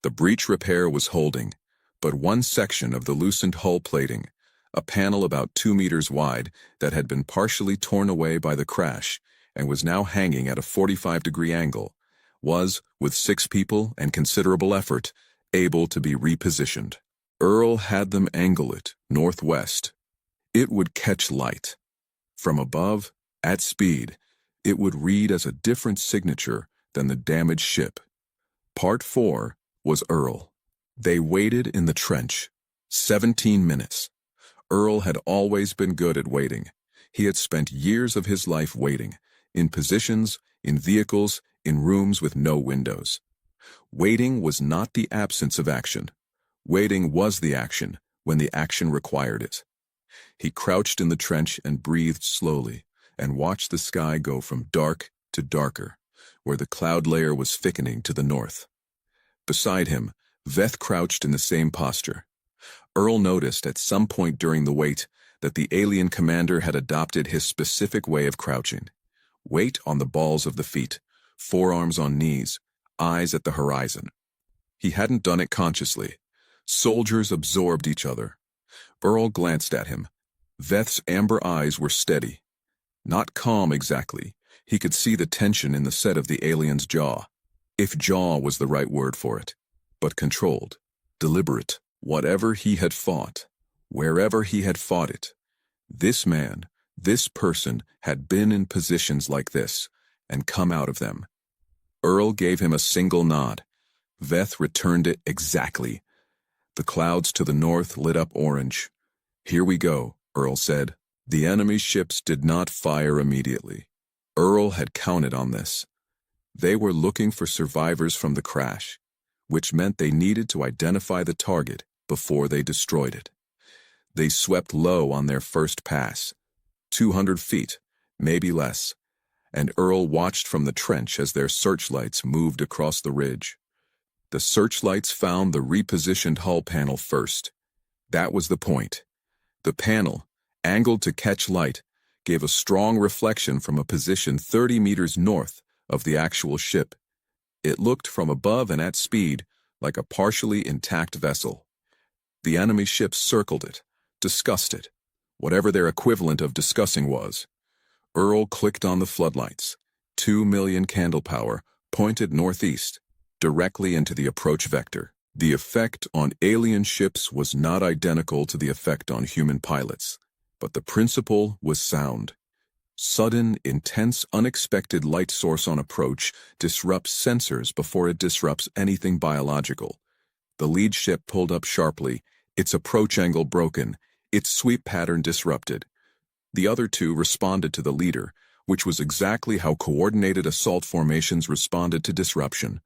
The breach repair was holding, but one section of the loosened hull plating, a panel about 2 meters wide that had been partially torn away by the crash and was now hanging at a 45-degree angle, was, with 6 people and considerable effort, able to be repositioned. Earl had them angle it northwest. It would catch light. From above, at speed, it would read as a different signature than the damaged ship. Part 4 was Earl. They waited in the trench. 17 minutes. Earl had always been good at waiting. He had spent years of his life waiting, in positions, in vehicles, in rooms with no windows. Waiting was not the absence of action. Waiting was the action when the action required it. He crouched in the trench and breathed slowly, and watched the sky go from dark to darker, where the cloud layer was thickening to the north. Beside him, Veth crouched in the same posture. Earl noticed at some point during the wait that the alien commander had adopted his specific way of crouching. Weight on the balls of the feet, forearms on knees, eyes at the horizon. He hadn't done it consciously. Soldiers absorbed each other. Earl glanced at him. Veth's amber eyes were steady. Not calm exactly. He could see the tension in the set of the alien's jaw, if jaw was the right word for it, but controlled, deliberate. Whatever he had fought, wherever he had fought it, this man, this person had been in positions like this and come out of them. Earl gave him a single nod. Veth returned it exactly. The clouds to the north lit up orange. Here we go, Earl said. The enemy ships did not fire immediately. Earl had counted on this. They were looking for survivors from the crash, which meant they needed to identify the target before they destroyed it. They swept low on their first pass, 200 feet, maybe less, and Earl watched from the trench as their searchlights moved across the ridge. The searchlights found the repositioned hull panel first. That was the point. The panel, angled to catch light, gave a strong reflection from a position 30 meters north of the actual ship. It looked from above and at speed like a partially intact vessel. The enemy ships circled it, discussed it, whatever their equivalent of discussing was. Earl clicked on the floodlights. 2 million candle power pointed northeast, directly into the approach vector. The effect on alien ships was not identical to the effect on human pilots, but the principle was sound. Sudden, intense, unexpected light source on approach disrupts sensors before it disrupts anything biological. The lead ship pulled up sharply, its approach angle broken, its sweep pattern disrupted. The other two responded to the leader, which was exactly how coordinated assault formations responded to disruption.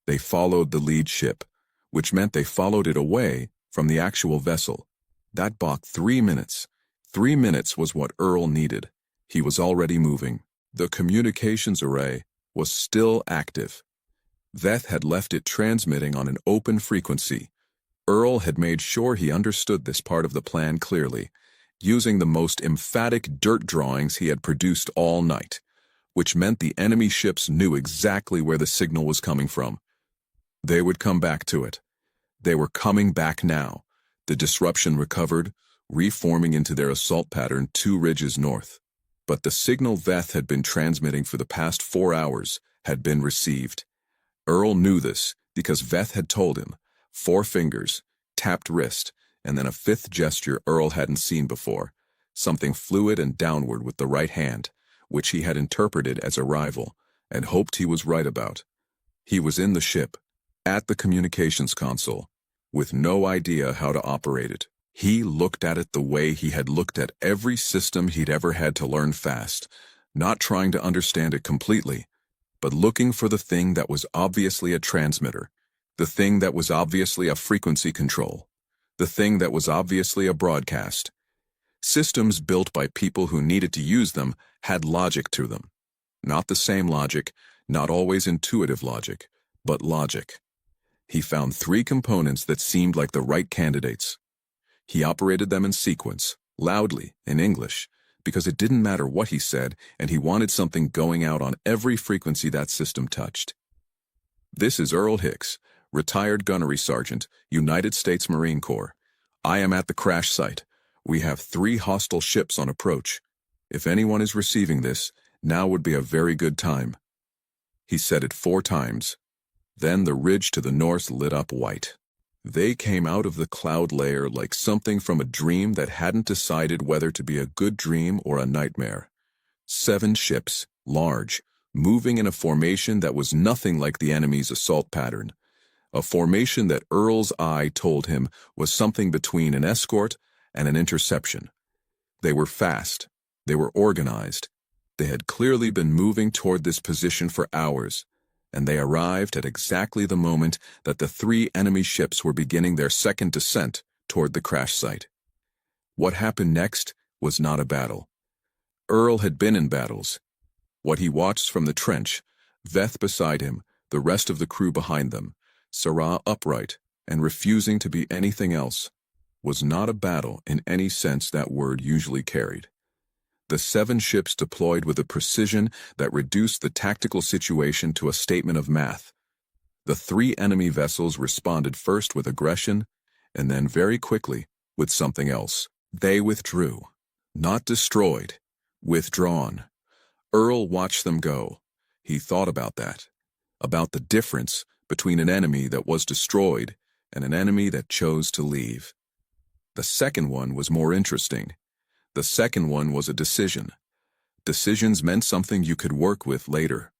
They followed the lead ship, which meant they followed it away from the actual vessel. That bought 3 minutes. 3 minutes was what Earl needed. He was already moving. The communications array was still active. Veth had left it transmitting on an open frequency. Earl had made sure he understood this part of the plan clearly, using the most emphatic dirt drawings he had produced all night, which meant the enemy ships knew exactly where the signal was coming from. They would come back to it. They were coming back now. The disruption recovered, reforming into their assault pattern 2 ridges north. But the signal Veth had been transmitting for the past 4 hours had been received. Earl knew this because Veth had told him. 4 fingers, tapped wrist, and then a 5th gesture Earl hadn't seen before, something fluid and downward with the right hand, which he had interpreted as arrival, and hoped he was right about. He was in the ship, at the communications console, with no idea how to operate it. He looked at it the way he had looked at every system he'd ever had to learn fast, not trying to understand it completely, but looking for the thing that was obviously a transmitter, the thing that was obviously a frequency control, the thing that was obviously a broadcast. Systems built by people who needed to use them had logic to them. Not the same logic, not always intuitive logic, but logic. He found 3 components that seemed like the right candidates. He operated them in sequence, loudly, in English, because it didn't matter what he said, and he wanted something going out on every frequency that system touched. This is Earl Hicks, retired gunnery sergeant, United States Marine Corps. I am at the crash site. We have 3 hostile ships on approach. If anyone is receiving this, now would be a very good time. He said it 4 times. Then the ridge to the north lit up white. They came out of the cloud layer like something from a dream that hadn't decided whether to be a good dream or a nightmare. 7 ships, large, moving in a formation that was nothing like the enemy's assault pattern. A formation that Earl's eye told him was something between an escort and an interception. They were fast. They were organized. They had clearly been moving toward this position for hours, and they arrived at exactly the moment that the 3 enemy ships were beginning their second descent toward the crash site. What happened next was not a battle. Earl had been in battles. What he watched from the trench, Veth beside him, the rest of the crew behind them, Sarah upright and refusing to be anything else, was not a battle in any sense that word usually carried. The 7 ships deployed with a precision that reduced the tactical situation to a statement of math. The 3 enemy vessels responded first with aggression, and then very quickly with something else. They withdrew. Not destroyed. Withdrawn. Earl watched them go. He thought about that. About the difference between an enemy that was destroyed and an enemy that chose to leave. The second one was more interesting. The second one was a decision. Decisions meant something you could work with later.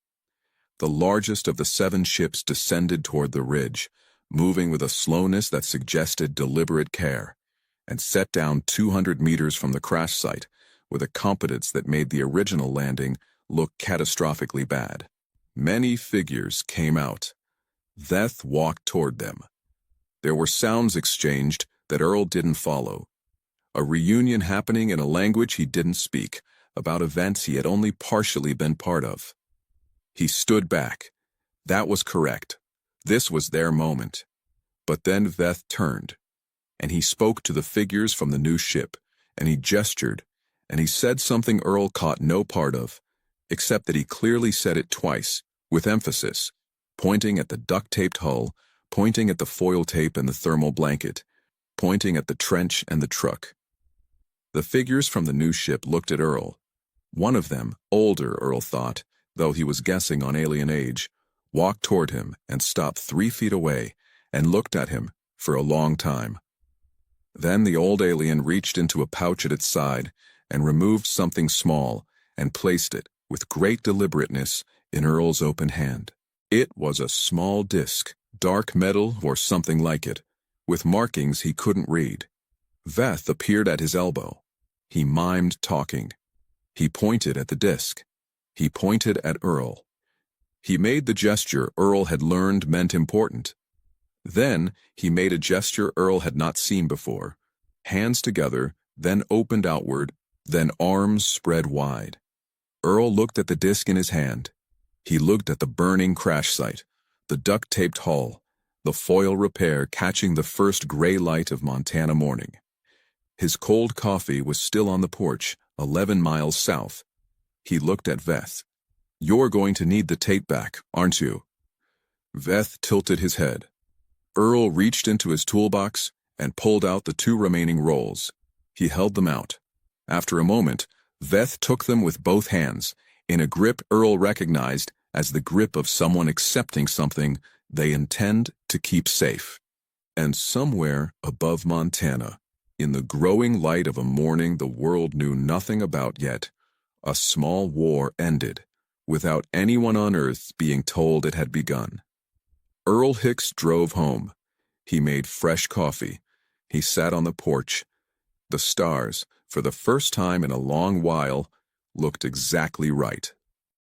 The largest of the 7 ships descended toward the ridge, moving with a slowness that suggested deliberate care, and set down 200 meters from the crash site with a competence that made the original landing look catastrophically bad. Many figures came out. Veth walked toward them. There were sounds exchanged that Earl didn't follow. A reunion happening in a language he didn't speak, about events he had only partially been part of. He stood back. That was correct. This was their moment. But then Veth turned, and he spoke to the figures from the new ship, and he gestured, and he said something Earl caught no part of, except that he clearly said it twice, with emphasis, pointing at the duct-taped hull, pointing at the foil tape and the thermal blanket, pointing at the trench and the truck. The figures from the new ship looked at Earl. One of them, older, Earl thought, though he was guessing on alien age, walked toward him and stopped 3 feet away, and looked at him for a long time. Then the old alien reached into a pouch at its side and removed something small and placed it, with great deliberateness, in Earl's open hand. It was a small disc, dark metal or something like it, with markings he couldn't read. Veth appeared at his elbow. He mimed talking. He pointed at the disc. He pointed at Earl. He made the gesture Earl had learned meant important. Then he made a gesture Earl had not seen before. Hands together, then opened outward, then arms spread wide. Earl looked at the disc in his hand. He looked at the burning crash site, the duct-taped hull, the foil repair catching the first gray light of Montana morning. His cold coffee was still on the porch, 11 miles south. He looked at Veth. "You're going to need the tape back, aren't you?" Veth tilted his head. Earl reached into his toolbox and pulled out the 2 remaining rolls. He held them out. After a moment, Veth took them with both hands, in a grip Earl recognized as the grip of someone accepting something they intend to keep safe. And somewhere above Montana, in the growing light of a morning the world knew nothing about yet, a small war ended, without anyone on Earth being told it had begun. Earl Hicks drove home. He made fresh coffee. He sat on the porch. The stars, for the first time in a long while, looked exactly right.